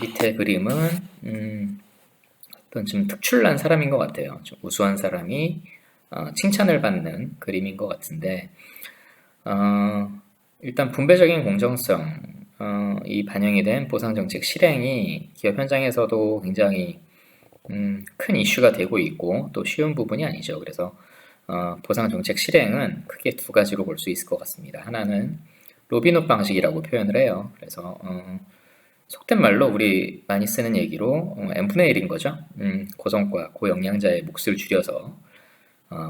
밑에 그림은 어떤 좀 특출난 사람인 것 같아요. 좀 우수한 사람이 칭찬을 받는 그림인 것 같은데 일단 분배적인 공정성, 이 반영이 된 보상정책 실행이 기업 현장에서도 굉장히 큰 이슈가 되고 있고 또 쉬운 부분이 아니죠. 그래서 보상정책 실행은 크게 두 가지로 볼 수 있을 것 같습니다. 하나는 로빈훗 방식이라고 표현을 해요. 그래서 속된 말로 우리 많이 쓰는 얘기로 n분의 1인 거죠. 고성과 고영양자의 몫을 줄여서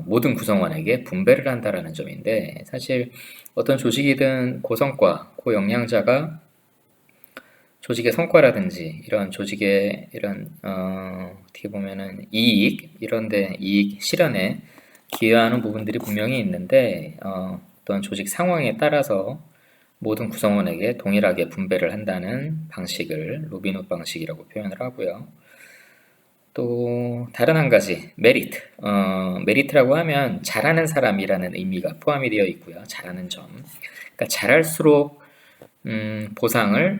모든 구성원에게 분배를 한다라는 점인데, 사실 어떤 조직이든 고성과 고영양자가 조직의 성과라든지 이런 조직의 이런 어떻게 보면은 이익 이런데 이익 실현에 기여하는 부분들이 분명히 있는데 어떤 조직 상황에 따라서 모든 구성원에게 동일하게 분배를 한다는 방식을 로빈훗 방식이라고 표현을 하고요. 또 다른 한 가지 메리트. 메리트라고 하면 잘하는 사람이라는 의미가 포함이 되어 있고요. 잘하는 점. 그러니까 잘할수록 보상을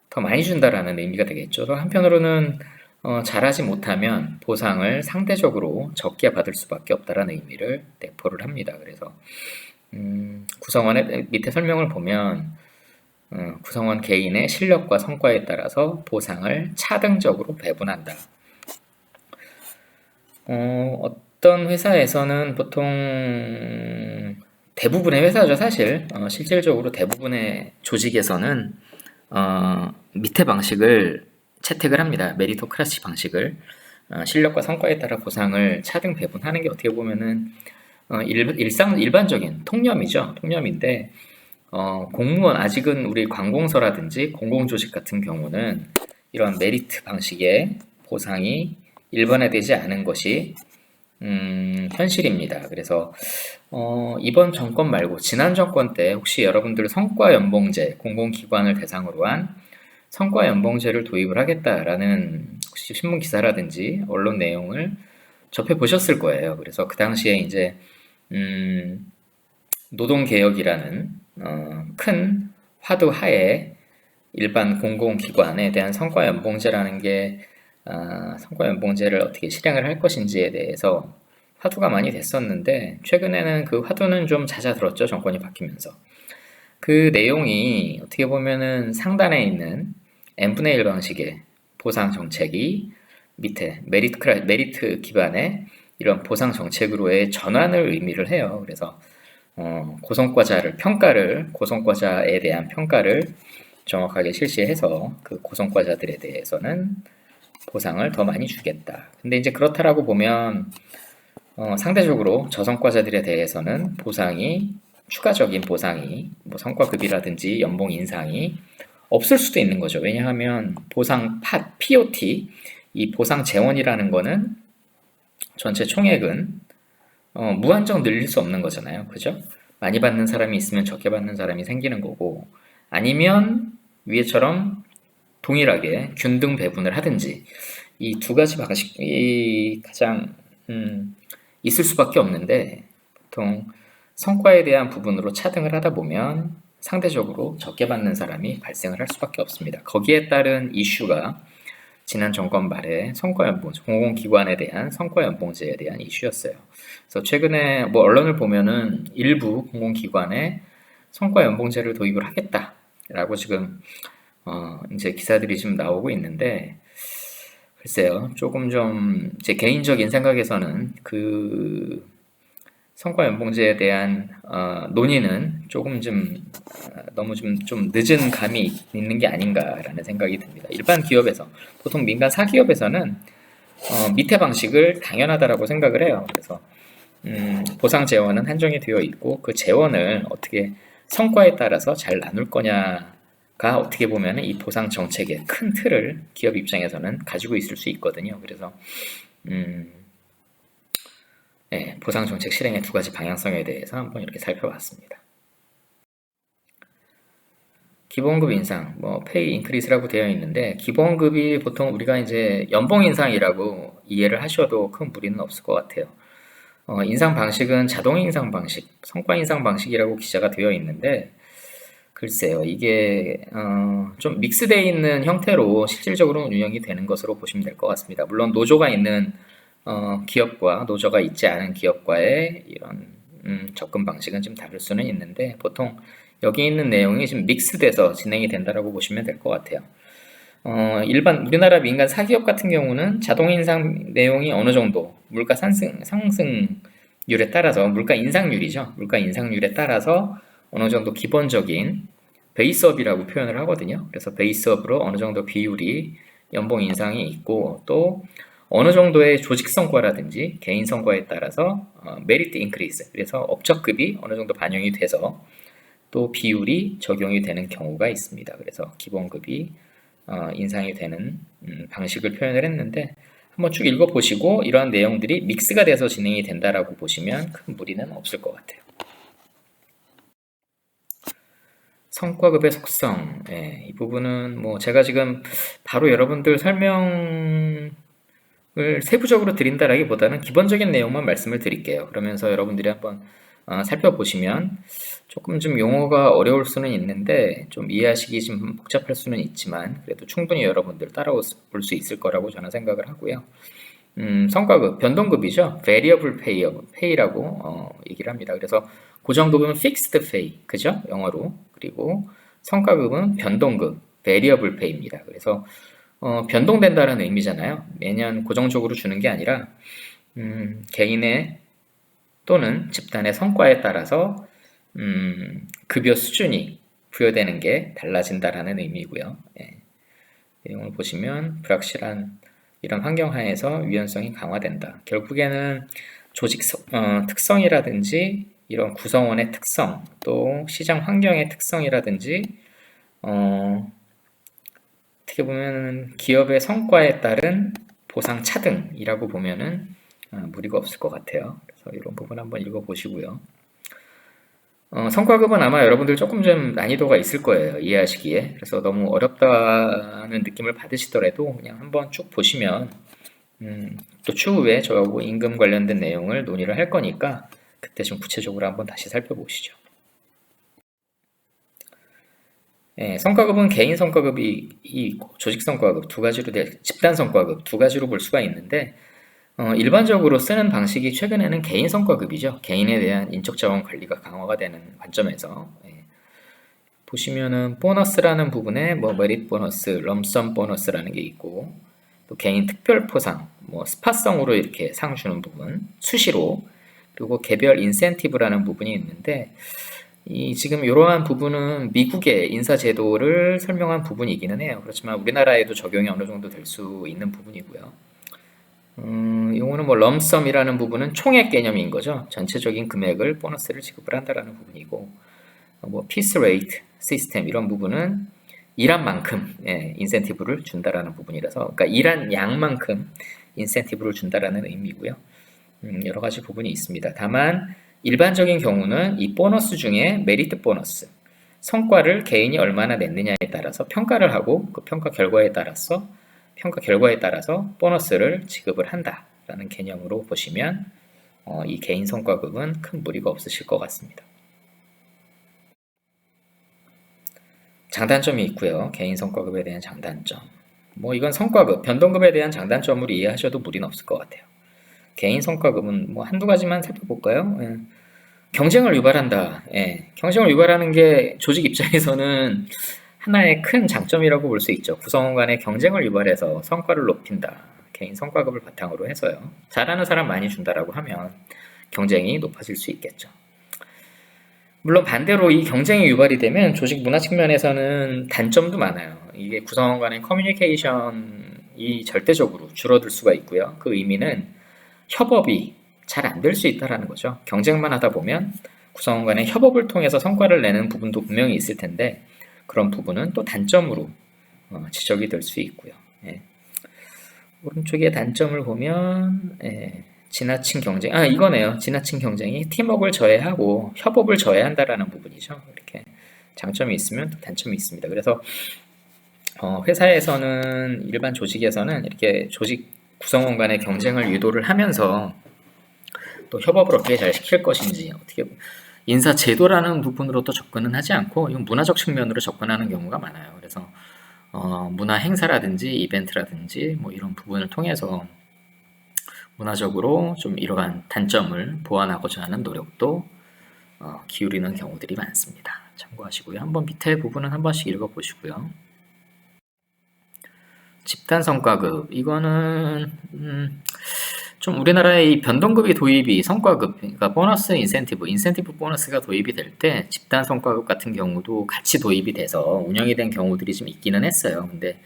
더 많이 준다라는 의미가 되겠죠. 또 한편으로는 잘하지 못하면 보상을 상대적으로 적게 받을 수밖에 없다라는 의미를 내포를 합니다. 그래서 구성원의 밑에 설명을 보면 구성원 개인의 실력과 성과에 따라서 보상을 차등적으로 배분한다. 어떤 회사에서는 보통 대부분의 회사죠, 사실. 실질적으로 대부분의 조직에서는 밑에 방식을 채택을 합니다. 메리토크라시 방식을. 실력과 성과에 따라 보상을 차등 배분하는 게 어떻게 보면은 일반적인 통념이죠. 통념인데 공무원 아직은 우리 관공서라든지 공공조직 같은 경우는 이런 메리트 방식의 보상이 일반화되지 않은 것이 현실입니다. 그래서 이번 정권 말고 지난 정권 때 혹시 여러분들 성과연봉제, 공공기관을 대상으로 한 성과연봉제를 도입을 하겠다라는 혹시 신문 기사라든지 언론 내용을 접해 보셨을 거예요. 그래서 그 당시에 이제 노동개혁이라는 큰 화두 하에 일반 공공기관에 대한 성과연봉제라는 게 성과연봉제를 어떻게 실행을 할 것인지에 대해서 화두가 많이 됐었는데, 최근에는 그 화두는 좀 잦아들었죠. 정권이 바뀌면서. 그 내용이 어떻게 보면은 상단에 있는 n분의 1 방식의 보상 정책이 밑에 메리트 기반의 이런 보상 정책으로의 전환을 의미를 해요. 그래서 고성과자에 대한 평가를 정확하게 실시해서 그 고성과자들에 대해서는 보상을 더 많이 주겠다. 근데 이제 그렇다라고 보면 상대적으로 저성과자들에 대해서는 추가적인 보상이 뭐 성과급이라든지 연봉 인상이 없을 수도 있는 거죠. 왜냐하면 POT, 이 보상 재원이라는 거는 전체 총액은 무한정 늘릴 수 없는 거잖아요. 그죠? 많이 받는 사람이 있으면 적게 받는 사람이 생기는 거고, 아니면 위에처럼 동일하게 균등 배분을 하든지, 이 두 가지 방식이 가장 있을 수밖에 없는데, 보통 성과에 대한 부분으로 차등을 하다 보면 상대적으로 적게 받는 사람이 발생을 할 수밖에 없습니다. 거기에 따른 이슈가 지난 정권 말에 공공기관에 대한 성과연봉제에 대한 이슈였어요. 그래서 최근에 뭐 언론을 보면은 일부 공공기관에 성과연봉제를 도입을 하겠다라고 지금 이제 기사들이 좀 나오고 있는데, 글쎄요, 조금 좀 제 개인적인 생각에서는 그 성과연봉제에 대한 논의는 조금 너무 좀 늦은 감이 있는 게 아닌가라는 생각이 듭니다. 일반 기업에서, 보통 민간 사기업에서는 밑에 방식을 당연하다라고 생각을 해요. 그래서 보상 재원은 한정이 되어 있고 그 재원을 어떻게 성과에 따라서 잘 나눌 거냐가 어떻게 보면 이 보상 정책의 큰 틀을 기업 입장에서는 가지고 있을 수 있거든요. 그래서 네, 보상 정책 실행의 두 가지 방향성에 대해서 한번 이렇게 살펴봤습니다. 기본급 인상, 뭐 페이 인크리스라고 되어 있는데, 기본급이 보통 우리가 이제 연봉 인상이라고 이해를 하셔도 큰 무리는 없을 것 같아요. 인상 방식은 자동 인상 방식, 성과 인상 방식이라고 기재가 되어 있는데, 글쎄요. 이게 좀 믹스되어 있는 형태로 실질적으로 운영이 되는 것으로 보시면 될 것 같습니다. 물론 노조가 있는 기업과 노조가 있지 않은 기업과의 이런 접근 방식은 좀 다를 수는 있는데 보통 여기 있는 내용이 지금 믹스돼서 진행이 된다라고 보시면 될 것 같아요. 일반 우리나라 민간 사기업 같은 경우는 자동 인상 내용이 어느 정도 물가 상승률에 따라서 물가 인상률이죠. 물가 인상률에 따라서 어느 정도 기본적인 베이스업이라고 표현을 하거든요. 그래서 베이스업으로 어느 정도 비율이 연봉 인상이 있고 또 어느 정도의 조직 성과라든지 개인 성과에 따라서 메리트 인크리스 그래서 업적급이 어느 정도 반영이 돼서 또 비율이 적용이 되는 경우가 있습니다. 그래서 기본급이 인상이 되는 방식을 표현을 했는데 한번 쭉 읽어보시고 이러한 내용들이 믹스가 돼서 진행이 된다라고 보시면 큰 무리는 없을 것 같아요. 성과급의 속성, 이 부분은 뭐 제가 지금 바로 여러분들 설명을 세부적으로 드린다라기보다는 기본적인 내용만 말씀을 드릴게요. 그러면서 여러분들이 한번 살펴보시면 조금 좀 용어가 어려울 수는 있는데 좀 이해하시기 좀 복잡할 수는 있지만 그래도 충분히 여러분들 따라올 수 있을 거라고 저는 생각을 하고요. 성과급, 변동급이죠. variable pay라고 얘기를 합니다. 그래서 고정급은 fixed pay, 그죠? 영어로. 그리고 성과급은 변동급, variable pay입니다. 그래서 변동된다는 의미잖아요. 매년 고정적으로 주는 게 아니라 개인의 또는 집단의 성과에 따라서 급여 수준이 부여되는 게 달라진다라는 의미고요. 내용을 보시면 불확실한 이런 환경 하에서 유연성이 강화된다. 결국에는 조직 특성이라든지 이런 구성원의 특성, 또 시장 환경의 특성이라든지 어떻게 보면 기업의 성과에 따른 보상 차등이라고 보면은 무리가 없을 것 같아요. 그래서 이런 부분 한번 읽어보시고요. 성과급은 아마 여러분들 조금 좀 난이도가 있을 거예요. 이해하시기에. 그래서 너무 어렵다는 느낌을 받으시더라도 그냥 한번 쭉 보시면 또 추후에 저하고 임금 관련된 내용을 논의를 할 거니까 그때 좀 구체적으로 한번 다시 살펴보시죠. 성과급은 개인 성과급이 있고 조직 성과급 두 가지로 집단 성과급 두 가지로 볼 수가 있는데 일반적으로 쓰는 방식이 최근에는 개인 성과급이죠. 개인에 대한 인적 자원 관리가 강화가 되는 관점에서 보시면은 보너스라는 부분에 뭐 메릿 보너스, 럼썸 보너스라는 게 있고 또 개인 특별 포상, 뭐 스파성으로 이렇게 상 주는 부분, 수시로 그리고 개별 인센티브라는 부분이 있는데 지금 이러한 부분은 미국의 인사 제도를 설명한 부분이기는 해요. 그렇지만 우리나라에도 적용이 어느 정도 될 수 있는 부분이고요. 이거는 뭐 럼썸이라는 부분은 총액 개념인 거죠. 전체적인 금액을 보너스를 지급을 한다라는 부분이고, 뭐 피스 레이트 시스템 이런 부분은 일한 만큼 인센티브를 준다라는 부분이라서, 그러니까 일한 양만큼 인센티브를 준다라는 의미고요. 여러 가지 부분이 있습니다. 다만 일반적인 경우는 이 보너스 중에 메리트 보너스, 성과를 개인이 얼마나 냈느냐에 따라서 평가를 하고 그 평가 결과에 따라서 보너스를 지급을 한다라는 개념으로 보시면 이 개인 성과급은 큰 무리가 없으실 것 같습니다. 장단점이 있고요. 개인 성과급에 대한 장단점. 뭐 이건 성과급, 변동급에 대한 장단점으로 이해하셔도 무리는 없을 것 같아요. 개인 성과급은 뭐 한두 가지만 살펴볼까요? 경쟁을 유발한다. 경쟁을 유발하는 게 조직 입장에서는 하나의 큰 장점이라고 볼 수 있죠. 구성원 간의 경쟁을 유발해서 성과를 높인다. 개인 성과급을 바탕으로 해서요. 잘하는 사람 많이 준다라고 하면 경쟁이 높아질 수 있겠죠. 물론 반대로 이 경쟁이 유발이 되면 조직 문화 측면에서는 단점도 많아요. 이게 구성원 간의 커뮤니케이션이 절대적으로 줄어들 수가 있고요. 그 의미는 협업이 잘 안 될 수 있다는 거죠. 경쟁만 하다 보면 구성원 간의 협업을 통해서 성과를 내는 부분도 분명히 있을 텐데 그런 부분은 또 단점으로 지적이 될 수 있고요. 오른쪽에 단점을 보면 지나친 경쟁, 이거네요. 지나친 경쟁이 팀워크를 저해하고 협업을 저해한다라는 부분이죠. 이렇게 장점이 있으면 또 단점이 있습니다. 그래서 회사에서는 일반 조직에서는 이렇게 조직 구성원 간의 경쟁을 유도를 하면서 또 협업을 어떻게 잘 시킬 것인지 어떻게 인사 제도라는 부분으로 또 접근은 하지 않고 이건 문화적 측면으로 접근하는 경우가 많아요. 그래서 문화 행사라든지 이벤트라든지 뭐 이런 부분을 통해서 문화적으로 좀 이러한 단점을 보완하고자 하는 노력도 기울이는 경우들이 많습니다. 참고하시고요. 한번 밑에 부분은 한 번씩 읽어보시고요. 집단 성과급 이거는 좀 우리나라의 이 변동급이 도입이 성과급 그러니까 보너스 인센티브 보너스가 도입이 될 때 집단 성과급 같은 경우도 같이 도입이 돼서 운영이 된 경우들이 좀 있기는 했어요. 근데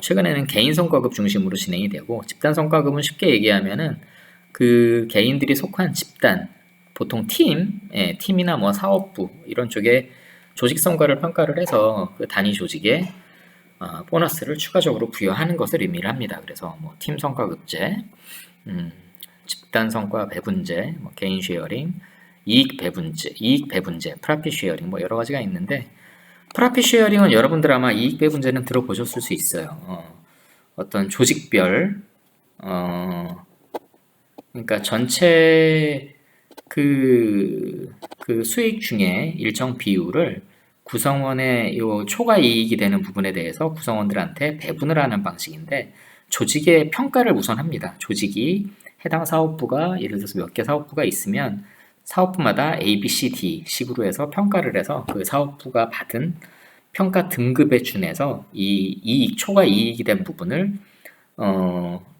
최근에는 개인 성과급 중심으로 진행이 되고 집단 성과급은 쉽게 얘기하면은 그 개인들이 속한 집단 보통 팀이나 뭐 사업부 이런 쪽에 조직 성과를 평가를 해서 그 단위 조직에 보너스를 추가적으로 부여하는 것을 의미를 합니다. 그래서 뭐 팀 성과급제, 집단 성과 배분제, 뭐 개인 쉐어링, 이익 배분제, 프라핏 쉐어링 뭐 여러 가지가 있는데 프라핏 쉐어링은 여러분들 아마 이익 배분제는 들어보셨을 수 있어요. 어떤 조직별 그러니까 전체 그 수익 중에 일정 비율을 구성원의 요 초과 이익이 되는 부분에 대해서 구성원들한테 배분을 하는 방식인데 조직의 평가를 우선 합니다. 조직이 해당 사업부가 예를 들어서 몇 개 사업부가 있으면 사업부마다 A, B, C, D 식으로 해서 평가를 해서 그 사업부가 받은 평가 등급에 준해서 이 이익, 초과 이익이 된 부분을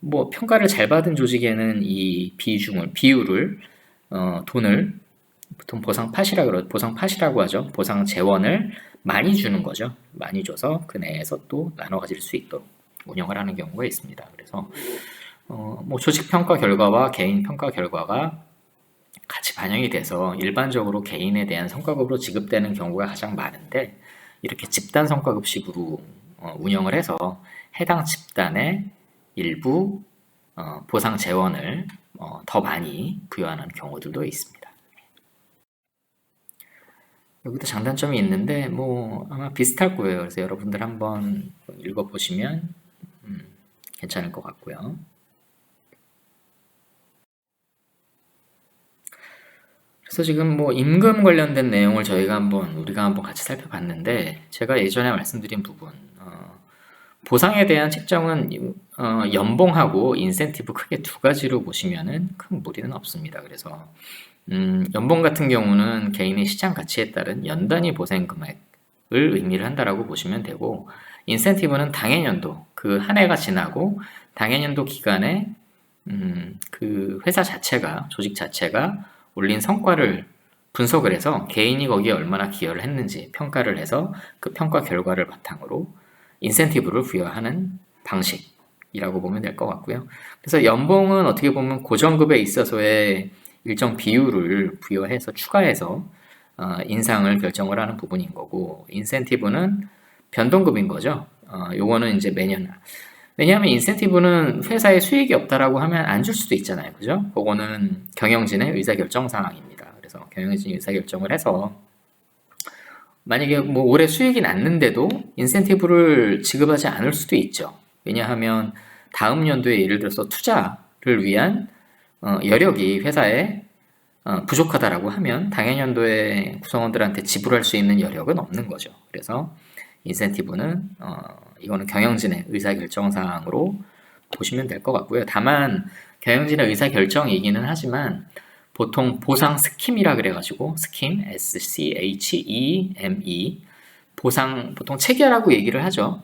뭐 평가를 잘 받은 조직에는 이 비율을 돈을 보통 보상 팟이라고 하죠. 보상 재원을 많이 주는 거죠. 많이 줘서 그 내에서 또 나눠 가질 수 있도록 운영을 하는 경우가 있습니다. 그래서 뭐 조직 평가 결과와 개인 평가 결과가 같이 반영이 돼서 일반적으로 개인에 대한 성과급으로 지급되는 경우가 가장 많은데 이렇게 집단 성과급식으로 운영을 해서 해당 집단의 일부 보상 재원을 더 많이 부여하는 경우들도 있습니다. 여기도 장단점이 있는데 뭐 아마 비슷할 거예요. 그래서 여러분들 한번 읽어보시면 괜찮을 것 같고요. 그래서 지금 뭐 임금 관련된 내용을 우리가 한번 같이 살펴봤는데 제가 예전에 말씀드린 부분 보상에 대한 책정은 연봉하고 인센티브 크게 두 가지로 보시면은 큰 무리는 없습니다. 그래서 연봉 같은 경우는 개인의 시장 가치에 따른 연단위 보상 금액을 의미를 한다라고 보시면 되고 인센티브는 당해년도 그 한 해가 지나고 당해년도 기간에 그 회사 자체가 조직 자체가 올린 성과를 분석을 해서 개인이 거기에 얼마나 기여를 했는지 평가를 해서 그 평가 결과를 바탕으로 인센티브를 부여하는 방식이라고 보면 될 것 같고요. 그래서 연봉은 어떻게 보면 고정급에 있어서의 일정 비율을 부여해서 추가해서 인상을 결정을 하는 부분인 거고 인센티브는 변동급인 거죠. 요거는 이제 매년 왜냐하면 인센티브는 회사에 수익이 없다라고 하면 안 줄 수도 있잖아요. 그죠? 그거는 경영진의 의사결정 사항입니다. 그래서 경영진이 의사결정을 해서 만약에 뭐 올해 수익이 났는데도 인센티브를 지급하지 않을 수도 있죠. 왜냐하면 다음 연도에 예를 들어서 투자를 위한 여력이 회사에 부족하다라고 하면 당해년도에 구성원들한테 지불할 수 있는 여력은 없는 거죠. 그래서 인센티브는 이거는 경영진의 의사결정사항으로 보시면 될 것 같고요. 다만 경영진의 의사결정이기는 하지만 보통 보상 스킴이라 그래가지고 스킴 SCHEME 보상 보통 체계라고 얘기를 하죠.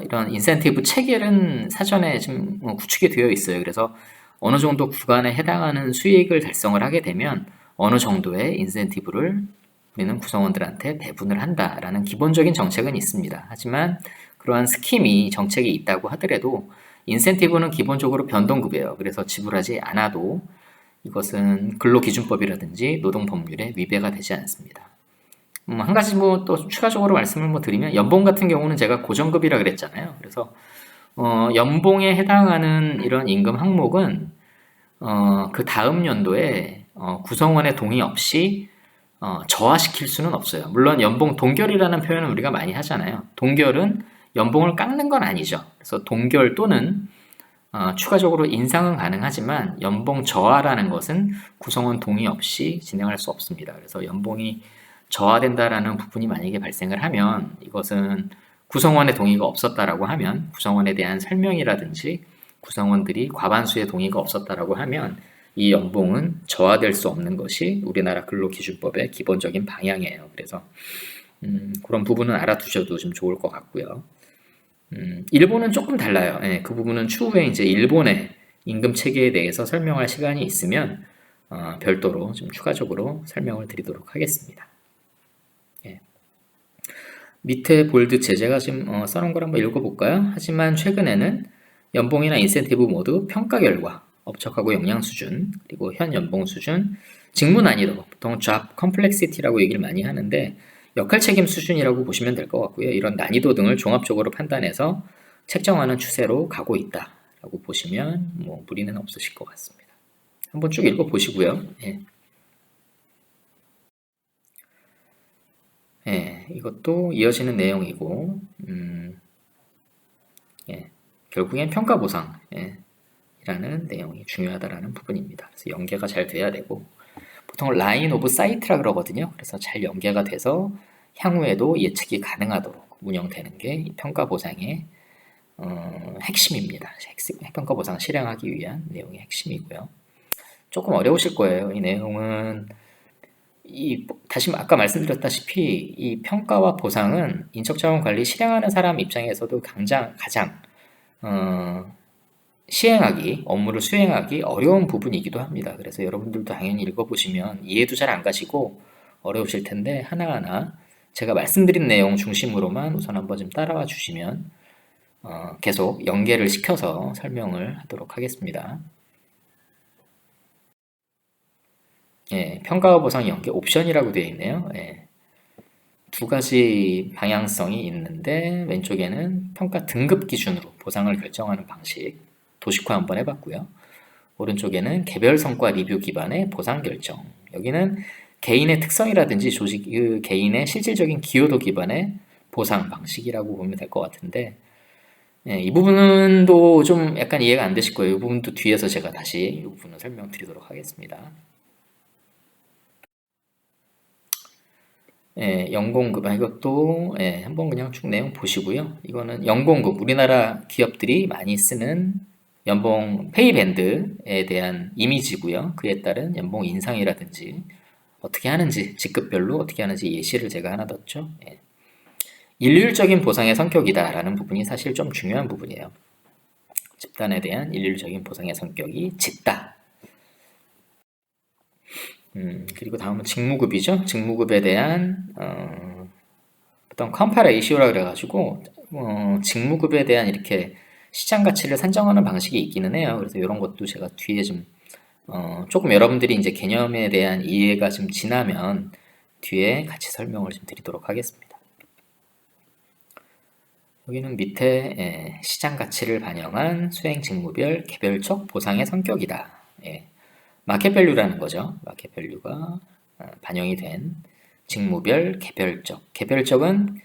이런 인센티브 체계는 사전에 지금 구축이 되어 있어요. 그래서 어느 정도 구간에 해당하는 수익을 달성을 하게 되면 어느 정도의 인센티브를 우리는 구성원들한테 배분을 한다라는 기본적인 정책은 있습니다. 하지만 그러한 스킴이 정책이 있다고 하더라도 인센티브는 기본적으로 변동급이에요. 그래서 지불하지 않아도 이것은 근로기준법이라든지 노동법률에 위배가 되지 않습니다. 한 가지 뭐 또 추가적으로 말씀을 드리면 연봉 같은 경우는 제가 고정급이라 그랬잖아요. 그래서 연봉에 해당하는 이런 임금 항목은 그 다음 연도에 구성원의 동의 없이 저하시킬 수는 없어요. 물론 연봉 동결이라는 표현을 우리가 많이 하잖아요. 동결은 연봉을 깎는 건 아니죠. 그래서 동결 또는 추가적으로 인상은 가능하지만 연봉 저하라는 것은 구성원 동의 없이 진행할 수 없습니다. 그래서 연봉이 저하된다라는 부분이 만약에 발생을 하면 이것은 구성원의 동의가 없었다라고 하면 구성원에 대한 설명이라든지 구성원들이 과반수의 동의가 없었다라고 하면 이 연봉은 저하될 수 없는 것이 우리나라 근로기준법의 기본적인 방향이에요. 그래서 그런 부분은 알아두셔도 좀 좋을 것 같고요. 일본은 조금 달라요. 예, 그 부분은 추후에 이제 일본의 임금 체계에 대해서 설명할 시간이 있으면 별도로 좀 추가적으로 설명을 드리도록 하겠습니다. 예. 밑에 볼드 제가 지금 써놓은 걸 한번 읽어볼까요? 하지만 최근에는 연봉이나 인센티브 모두 평가 결과, 업적하고 역량 수준, 그리고 현 연봉 수준, 직무 난이도, 보통 job complexity라고 얘기를 많이 하는데 역할 책임 수준이라고 보시면 될 것 같고요. 이런 난이도 등을 종합적으로 판단해서 책정하는 추세로 가고 있다라고 보시면 뭐 무리는 없으실 것 같습니다. 한번 쭉 읽어보시고요. 예. 예, 이것도 이어지는 내용이고 예, 결국엔 평가 보상 이라는 내용이 중요하다라는 부분입니다. 그래서 연계가 잘 돼야 되고 보통 라인 오브 사이트라 그러거든요. 그래서 잘 연계가 돼서 향후에도 예측이 가능하도록 운영되는 게 이 평가 보상의 핵심입니다. 평가 보상 실행하기 위한 내용의 핵심이고요. 조금 어려우실 거예요. 이 내용은 다시 아까 말씀드렸다시피 이 평가와 보상은 인적자원 관리 실행하는 사람 입장에서도 가장 업무를 수행하기 어려운 부분이기도 합니다. 그래서 여러분들도 당연히 읽어보시면 이해도 잘 안 가시고 어려우실 텐데 하나하나 제가 말씀드린 내용 중심으로만 우선 한번 좀 따라와 주시면 계속 연계를 시켜서 설명을 하도록 하겠습니다. 예, 평가와 보상 연계 옵션이라고 되어 있네요. 예, 두 가지 방향성이 있는데 왼쪽에는 평가 등급 기준으로 보상을 결정하는 방식 도식화 한번 해봤고요. 오른쪽에는 개별 성과 리뷰 기반의 보상 결정. 여기는 개인의 특성이라든지 개인의 실질적인 기여도 기반의 보상 방식이라고 보면 될 것 같은데 예, 이 부분도 좀 약간 이해가 안 되실 거예요. 이 부분도 뒤에서 제가 다시 이 부분을 설명드리도록 하겠습니다. 예, 연공급, 이것도 한번 그냥 쭉 내용 보시고요. 이거는 연공급, 우리나라 기업들이 많이 쓰는 연봉 페이밴드에 대한 이미지고요. 그에 따른 연봉 인상이라든지 어떻게 하는지, 직급별로 어떻게 하는지 예시를 제가 하나 뒀죠. 예. 일률적인 보상의 성격이다라는 부분이 사실 좀 중요한 부분이에요. 집단에 대한 일률적인 보상의 성격이 짙다. 그리고 다음은 직무급이죠. 직무급에 대한 어떤 컴파레이시오라 그래가지고 직무급에 대한 이렇게 시장 가치를 산정하는 방식이 있기는 해요. 그래서 이런 것도 제가 뒤에 좀 조금 여러분들이 이제 개념에 대한 이해가 좀 지나면 뒤에 같이 설명을 좀 드리도록 하겠습니다. 여기는 밑에 시장 가치를 반영한 수행 직무별 개별적 보상의 성격이다. 마켓 밸류라는 거죠. 마켓 밸류가 반영이 된 직무별 개별적은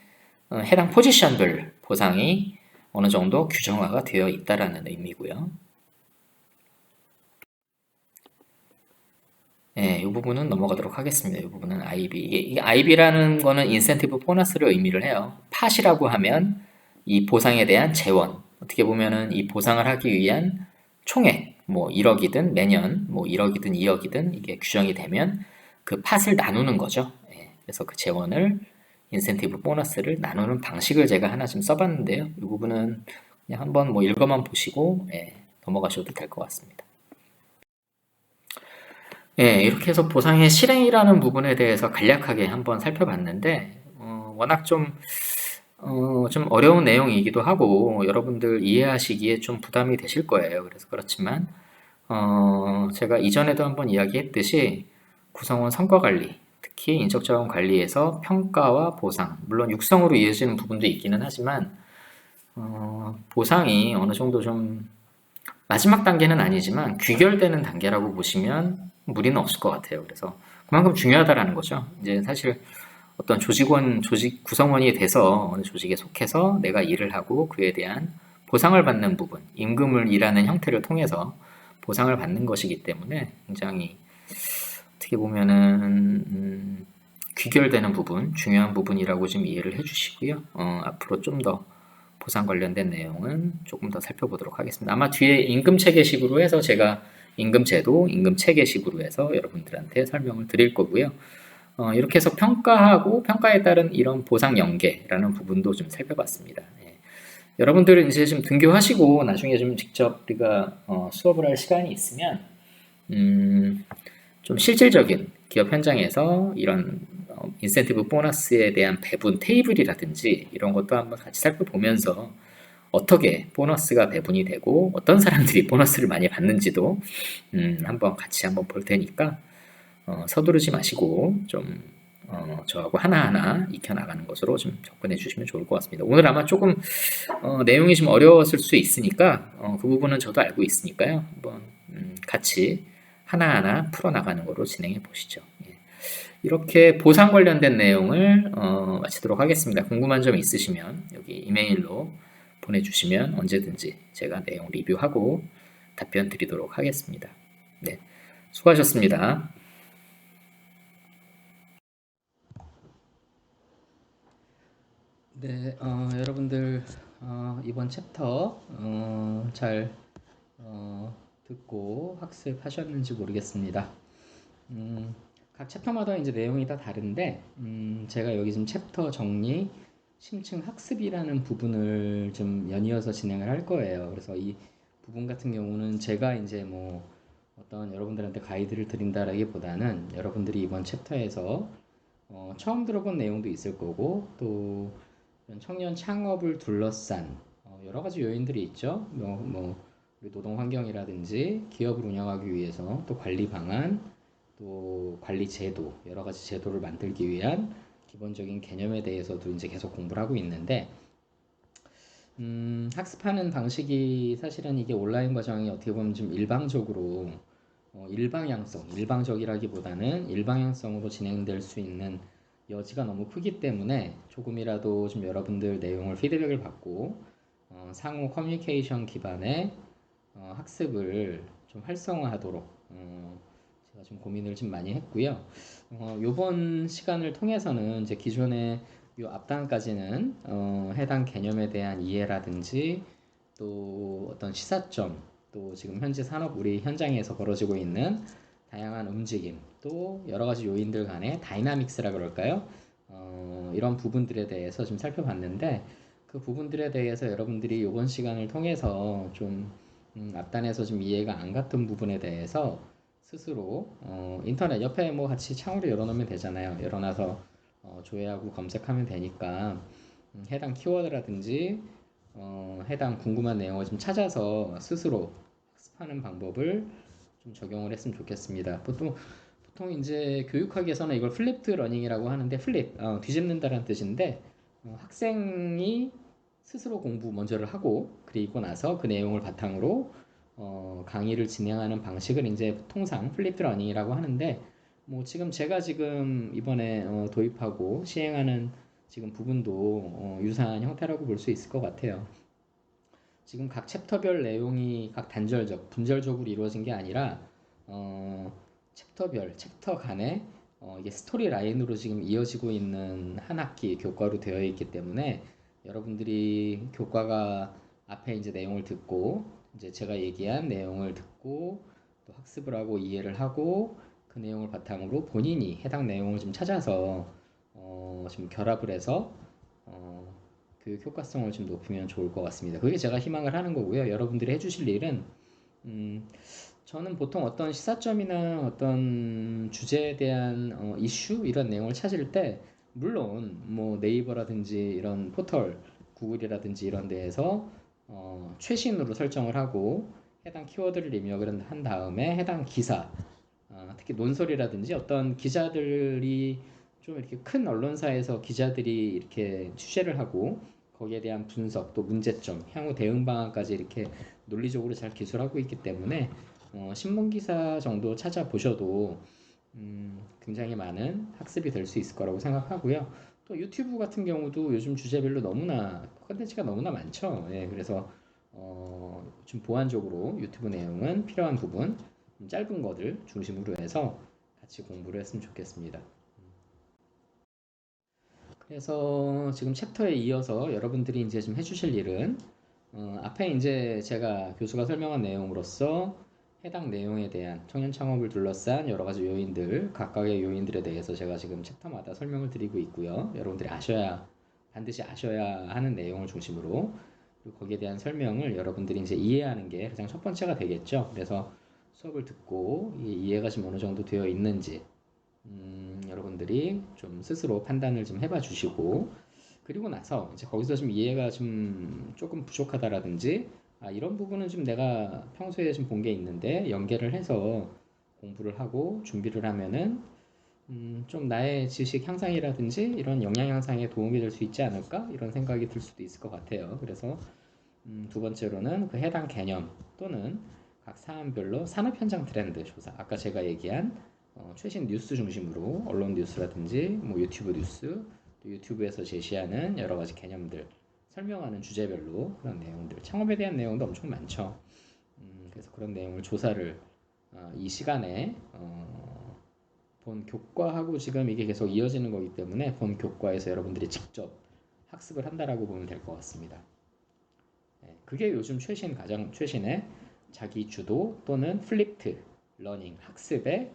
해당 포지션별 보상이 어느 정도 규정화가 되어 있다라는 의미고요. 이 부분은 넘어가도록 하겠습니다. 이 부분은 IB. 이 IB라는 거는 인센티브 보너스를 의미를 해요. 팟이라고 하면 이 보상에 대한 재원. 어떻게 보면은 이 보상을 하기 위한 총액, 뭐 1억이든 매년 뭐 1억이든 2억이든 이게 규정이 되면 그 팟을 나누는 거죠. 그래서 그 재원을 인센티브 보너스를 나누는 방식을 제가 하나 좀 써봤는데요. 이 부분은 그냥 한번 뭐 읽어만 보시고 넘어가셔도 될 것 같습니다. 이렇게 해서 보상의 실행이라는 부분에 대해서 간략하게 한번 살펴봤는데 워낙 좀 어려운 내용이기도 하고 여러분들 이해하시기에 좀 부담이 되실 거예요. 그래서 그렇지만 제가 이전에도 한번 이야기했듯이 구성원 성과관리, 특히 인적자원 관리에서 평가와 보상, 물론 육성으로 이어지는 부분도 있기는 하지만 보상이 어느 정도 좀 마지막 단계는 아니지만 귀결되는 단계라고 보시면 무리는 없을 것 같아요. 그래서 그만큼 중요하다라는 거죠. 이제 사실 어떤 조직 구성원이 돼서 어느 조직에 속해서 내가 일을 하고 그에 대한 보상을 받는 부분, 임금을 일하는 형태를 통해서 보상을 받는 것이기 때문에 굉장히 어떻게 보면은 귀결되는 부분, 중요한 부분이라고 좀 이해를 해주시고요. 앞으로 좀 더 보상 관련된 내용은 조금 더 살펴보도록 하겠습니다. 아마 뒤에 임금 체계식으로 해서 제가 임금 제도, 임금 체계식으로 해서 여러분들한테 설명을 드릴 거고요. 이렇게 해서 평가하고 평가에 따른 이런 보상 연계라는 부분도 좀 살펴봤습니다. 예. 여러분들은 이제 좀 등교하시고 나중에 좀 직접 우리가 수업을 할 시간이 있으면 좀 실질적인 기업 현장에서 이런 인센티브 보너스에 대한 배분 테이블이라든지 이런 것도 한번 같이 살펴보면서 어떻게 보너스가 배분이 되고 어떤 사람들이 보너스를 많이 받는지도 한번 같이 한번 볼 테니까 서두르지 마시고 좀 저하고 하나하나 익혀나가는 것으로 좀 접근해 주시면 좋을 것 같습니다. 오늘 아마 조금 내용이 좀 어려웠을 수 있으니까 그 부분은 저도 알고 있으니까요. 한번 같이 하나하나 풀어나가는 거로 진행해 보시죠. 예. 이렇게 보상 관련된 내용을 마치도록 하겠습니다. 궁금한 점 있으시면 여기 이메일로 보내주시면 언제든지 제가 내용 리뷰하고 답변 드리도록 하겠습니다. 네, 수고하셨습니다. 네, 여러분들 이번 챕터 잘 듣고 학습하셨는지 모르겠습니다. 각 챕터마다 이제 내용이 다 다른데 제가 여기 지금 챕터 정리, 심층 학습이라는 부분을 좀 연이어서 진행을 할 거예요. 그래서 이 부분 같은 경우는 제가 이제 뭐 어떤 여러분들한테 가이드를 드린다라기보다는 여러분들이 이번 챕터에서 처음 들어본 내용도 있을 거고 또 청년 창업을 둘러싼 여러 가지 요인들이 있죠. 우리 노동 환경이라든지 기업을 운영하기 위해서 또 관리 방안, 또 관리 제도, 여러 가지 제도를 만들기 위한 기본적인 개념에 대해서도 이제 계속 공부를 하고 있는데 학습하는 방식이 사실은 이게 온라인 과정이 어떻게 보면 좀 일방적으로 일방적이라기보다는 일방향성으로 진행될 수 있는 여지가 너무 크기 때문에 조금이라도 좀 여러분들 내용을 피드백을 받고 상호 커뮤니케이션 기반의 학습을 좀 활성화하도록 제가 좀 고민을 좀 많이 했고요. 요번 시간을 통해서는 이제 기존의 요 앞단까지는 해당 개념에 대한 이해라든지 또 어떤 시사점 또 지금 현재 산업 우리 현장에서 벌어지고 있는 다양한 움직임 또 여러 가지 요인들 간의 다이나믹스라 그럴까요? 이런 부분들에 대해서 좀 살펴봤는데 그 부분들에 대해서 여러분들이 이번 시간을 통해서 좀 앞단에서 좀 이해가 안 갔던 부분에 대해서 스스로 인터넷 옆에 뭐 같이 창으로 열어놓으면 되잖아요. 열어놔서 조회하고 검색하면 되니까 해당 키워드라든지 해당 궁금한 내용을 좀 찾아서 스스로 학습하는 방법을 좀 적용을 했으면 좋겠습니다. 보통 이제 교육학에서는 이걸 플립드 러닝이라고 하는데 플립 뒤집는다라는 뜻인데 학생이 스스로 공부 먼저를 하고 그리고 나서 그 내용을 바탕으로 강의를 진행하는 방식을 이제 통상 플립드 러닝이라고 하는데 뭐 제가 지금 이번에 도입하고 시행하는 지금 부분도 유사한 형태라고 볼 수 있을 것 같아요. 지금 각 챕터별 내용이 각 분절적으로 이루어진 게 아니라 챕터 간에 이게 스토리 라인으로 지금 이어지고 있는 한 학기 교과로 되어 있기 때문에 여러분들이 교과가 앞에 이제 내용을 듣고 이제 제가 얘기한 내용을 듣고 또 학습을 하고 이해를 하고 그 내용을 바탕으로 본인이 해당 내용을 좀 찾아서 좀 결합을 해서 교육 효과성을 좀 높이면 좋을 것 같습니다. 그게 제가 희망을 하는 거고요. 여러분들이 해주실 일은 저는 보통 어떤 시사점이나 어떤 주제에 대한 이슈 이런 내용을 찾을 때 물론 뭐 네이버라든지 이런 포털 구글이라든지 이런 데에서 최신으로 설정을 하고 해당 키워드를 입력을 한 다음에 해당 기사 특히 논설이라든지 어떤 기자들이 좀 이렇게 큰 언론사에서 기자들이 이렇게 취재를 하고 거기에 대한 분석 또 문제점 향후 대응 방안까지 이렇게 논리적으로 잘 기술하고 있기 때문에 신문 기사 정도 찾아보셔도 굉장히 많은 학습이 될 수 있을 거라고 생각하고요. 또 유튜브 같은 경우도 요즘 주제별로 너무나 컨텐츠가 너무나 많죠. 예, 그래서 좀 보완적으로 유튜브 내용은 필요한 부분, 짧은 것들 중심으로 해서 같이 공부를 했으면 좋겠습니다. 그래서 지금 챕터에 이어서 여러분들이 이제 좀 해주실 일은 앞에 이제 제가 교수가 설명한 내용으로서 해당 내용에 대한 청년 창업을 둘러싼 여러 가지 요인들, 각각의 요인들에 대해서 제가 지금 챕터마다 설명을 드리고 있고요. 여러분들이 반드시 아셔야 하는 내용을 중심으로, 그리고 거기에 대한 설명을 여러분들이 이제 이해하는 게 가장 첫 번째가 되겠죠. 그래서 수업을 듣고 이해가 지금 어느 정도 되어 있는지, 여러분들이 좀 스스로 판단을 좀 해봐 주시고, 그리고 나서 이제 거기서 좀 이해가 좀 조금 부족하다라든지, 이런 부분은 좀 내가 평소에 좀 본 게 있는데 연계를 해서 공부를 하고 준비를 하면은 좀 나의 지식 향상이라든지 이런 역량 향상에 도움이 될 수 있지 않을까? 이런 생각이 들 수도 있을 것 같아요. 그래서 두 번째로는 그 해당 개념 또는 각 사안별로 산업 현장 트렌드 조사. 아까 제가 얘기한 최신 뉴스 중심으로 언론 뉴스라든지 뭐 유튜브 뉴스, 또 유튜브에서 제시하는 여러 가지 개념들 설명하는 주제별로 그런 내용들, 창업에 대한 내용도 엄청 많죠. 그래서 그런 내용을 조사를 이 시간에 본 교과하고 지금 이게 계속 이어지는 거기 때문에 본 교과에서 여러분들이 직접 학습을 한다라고 보면 될 것 같습니다. 그게 요즘 가장 최신의 자기 주도 또는 플립트 러닝 학습의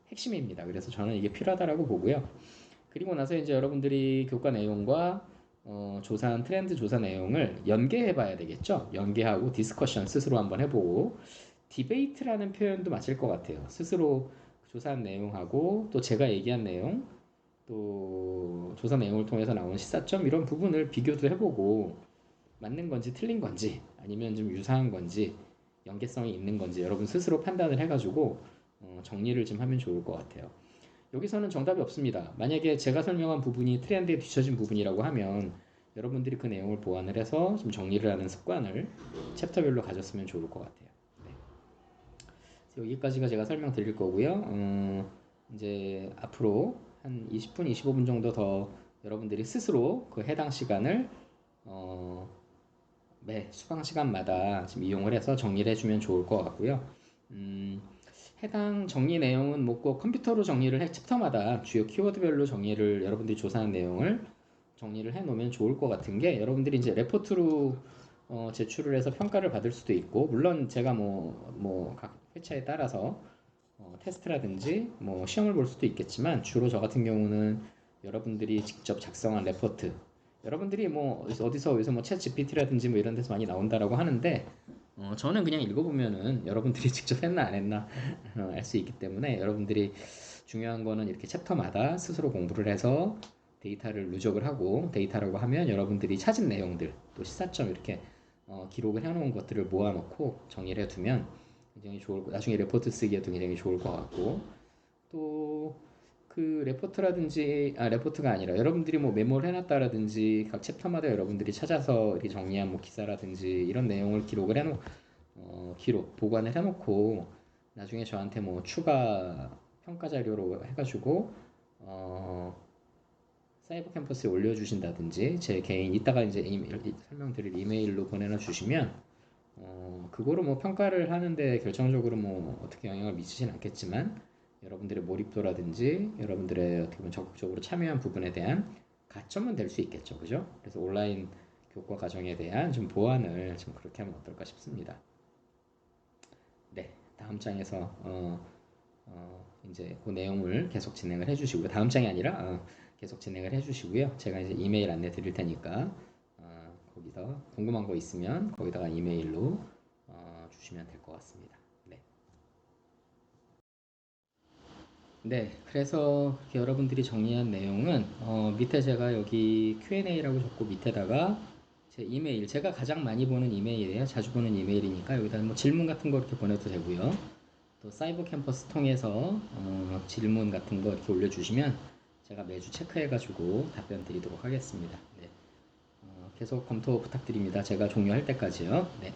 핵심입니다. 그래서 저는 이게 필요하다라고 보고요. 그리고 나서 이제 여러분들이 교과 내용과 조사한 트렌드 조사 내용을 연계해 봐야 되겠죠. 연계하고 디스커션 스스로 한번 해보고, 디베이트라는 표현도 맞을 것 같아요. 스스로 조사한 내용하고 또 제가 얘기한 내용, 또 조사 내용을 통해서 나온 시사점, 이런 부분을 비교도 해보고 맞는 건지 틀린 건지 아니면 좀 유사한 건지 연계성이 있는 건지 여러분 스스로 판단을 해가지고 정리를 좀 하면 좋을 것 같아요. 여기서는 정답이 없습니다. 만약에 제가 설명한 부분이 트렌드에 뒤처진 부분이라고 하면 여러분들이 그 내용을 보완을 해서 좀 정리를 하는 습관을 챕터별로 가졌으면 좋을 것 같아요. 네. 여기까지가 제가 설명드릴 거고요. 이제 앞으로 한 20분, 25분 정도 더 여러분들이 스스로 그 해당 시간을 매 수강 시간마다 지금 이용을 해서 정리를 해주면 좋을 것 같고요. 해당 정리 내용은 뭐 꼭 컴퓨터로 정리를 챕터마다 주요 키워드별로 정리를 여러분들이 조사한 내용을 정리를 해 놓으면 좋을 것 같은 게, 여러분들이 이제 레포트로 제출을 해서 평가를 받을 수도 있고, 물론 제가 뭐 각 회차에 따라서 테스트라든지 뭐 시험을 볼 수도 있겠지만, 주로 저 같은 경우는 여러분들이 직접 작성한 레포트, 여러분들이 뭐 어디서 뭐 챗 GPT라든지 뭐 이런 데서 많이 나온다라고 하는데, 저는 그냥 읽어보면은 여러분들이 직접 했나 안 했나 알 수 있기 때문에, 여러분들이 중요한 거는 이렇게 챕터마다 스스로 공부를 해서 데이터를 누적을 하고, 데이터라고 하면 여러분들이 찾은 내용들 또 시사점 이렇게 기록을 해놓은 것들을 모아놓고 정리를 해두면 굉장히 나중에 레포트 쓰기에도 굉장히 좋을 것 같고, 또 그 레포트가 아니라 여러분들이 뭐 메모를 해놨다라든지 각 챕터마다 여러분들이 찾아서 이렇게 정리한 뭐 기사라든지 이런 내용을 보관을 해놓고 나중에 저한테 뭐 추가 평가 자료로 해가지고 사이버 캠퍼스에 올려주신다든지, 제 개인 이따가 이제 설명드릴 이메일로 보내놔 주시면 그거로 뭐 평가를 하는데 결정적으로 뭐 어떻게 영향을 미치진 않겠지만, 여러분들의 몰입도라든지 여러분들의 어떻게 보면 적극적으로 참여한 부분에 대한 가점은 될 수 있겠죠, 그죠? 그래서 온라인 교과 과정에 대한 좀 보완을 좀 그렇게 하면 어떨까 싶습니다. 네, 다음 장에서 이제 그 내용을 계속 진행을 해주시고요. 다음 장이 아니라 계속 진행을 해주시고요. 제가 이제 이메일 안내 드릴 테니까 거기서 궁금한 거 있으면 거기다가 이메일로 주시면 될 것 같습니다. 네. 네, 그래서 여러분들이 정리한 내용은 밑에 제가 여기 Q&A라고 적고 밑에다가 제 이메일, 제가 가장 많이 보는 이메일이에요. 자주 보는 이메일이니까 여기다 뭐 질문 같은 거 이렇게 보내도 되고요. 또 사이버 캠퍼스 통해서 질문 같은 거 이렇게 올려주시면 제가 매주 체크해가지고 답변 드리도록 하겠습니다. 네. 계속 검토 부탁드립니다. 제가 종료할 때까지요. 네.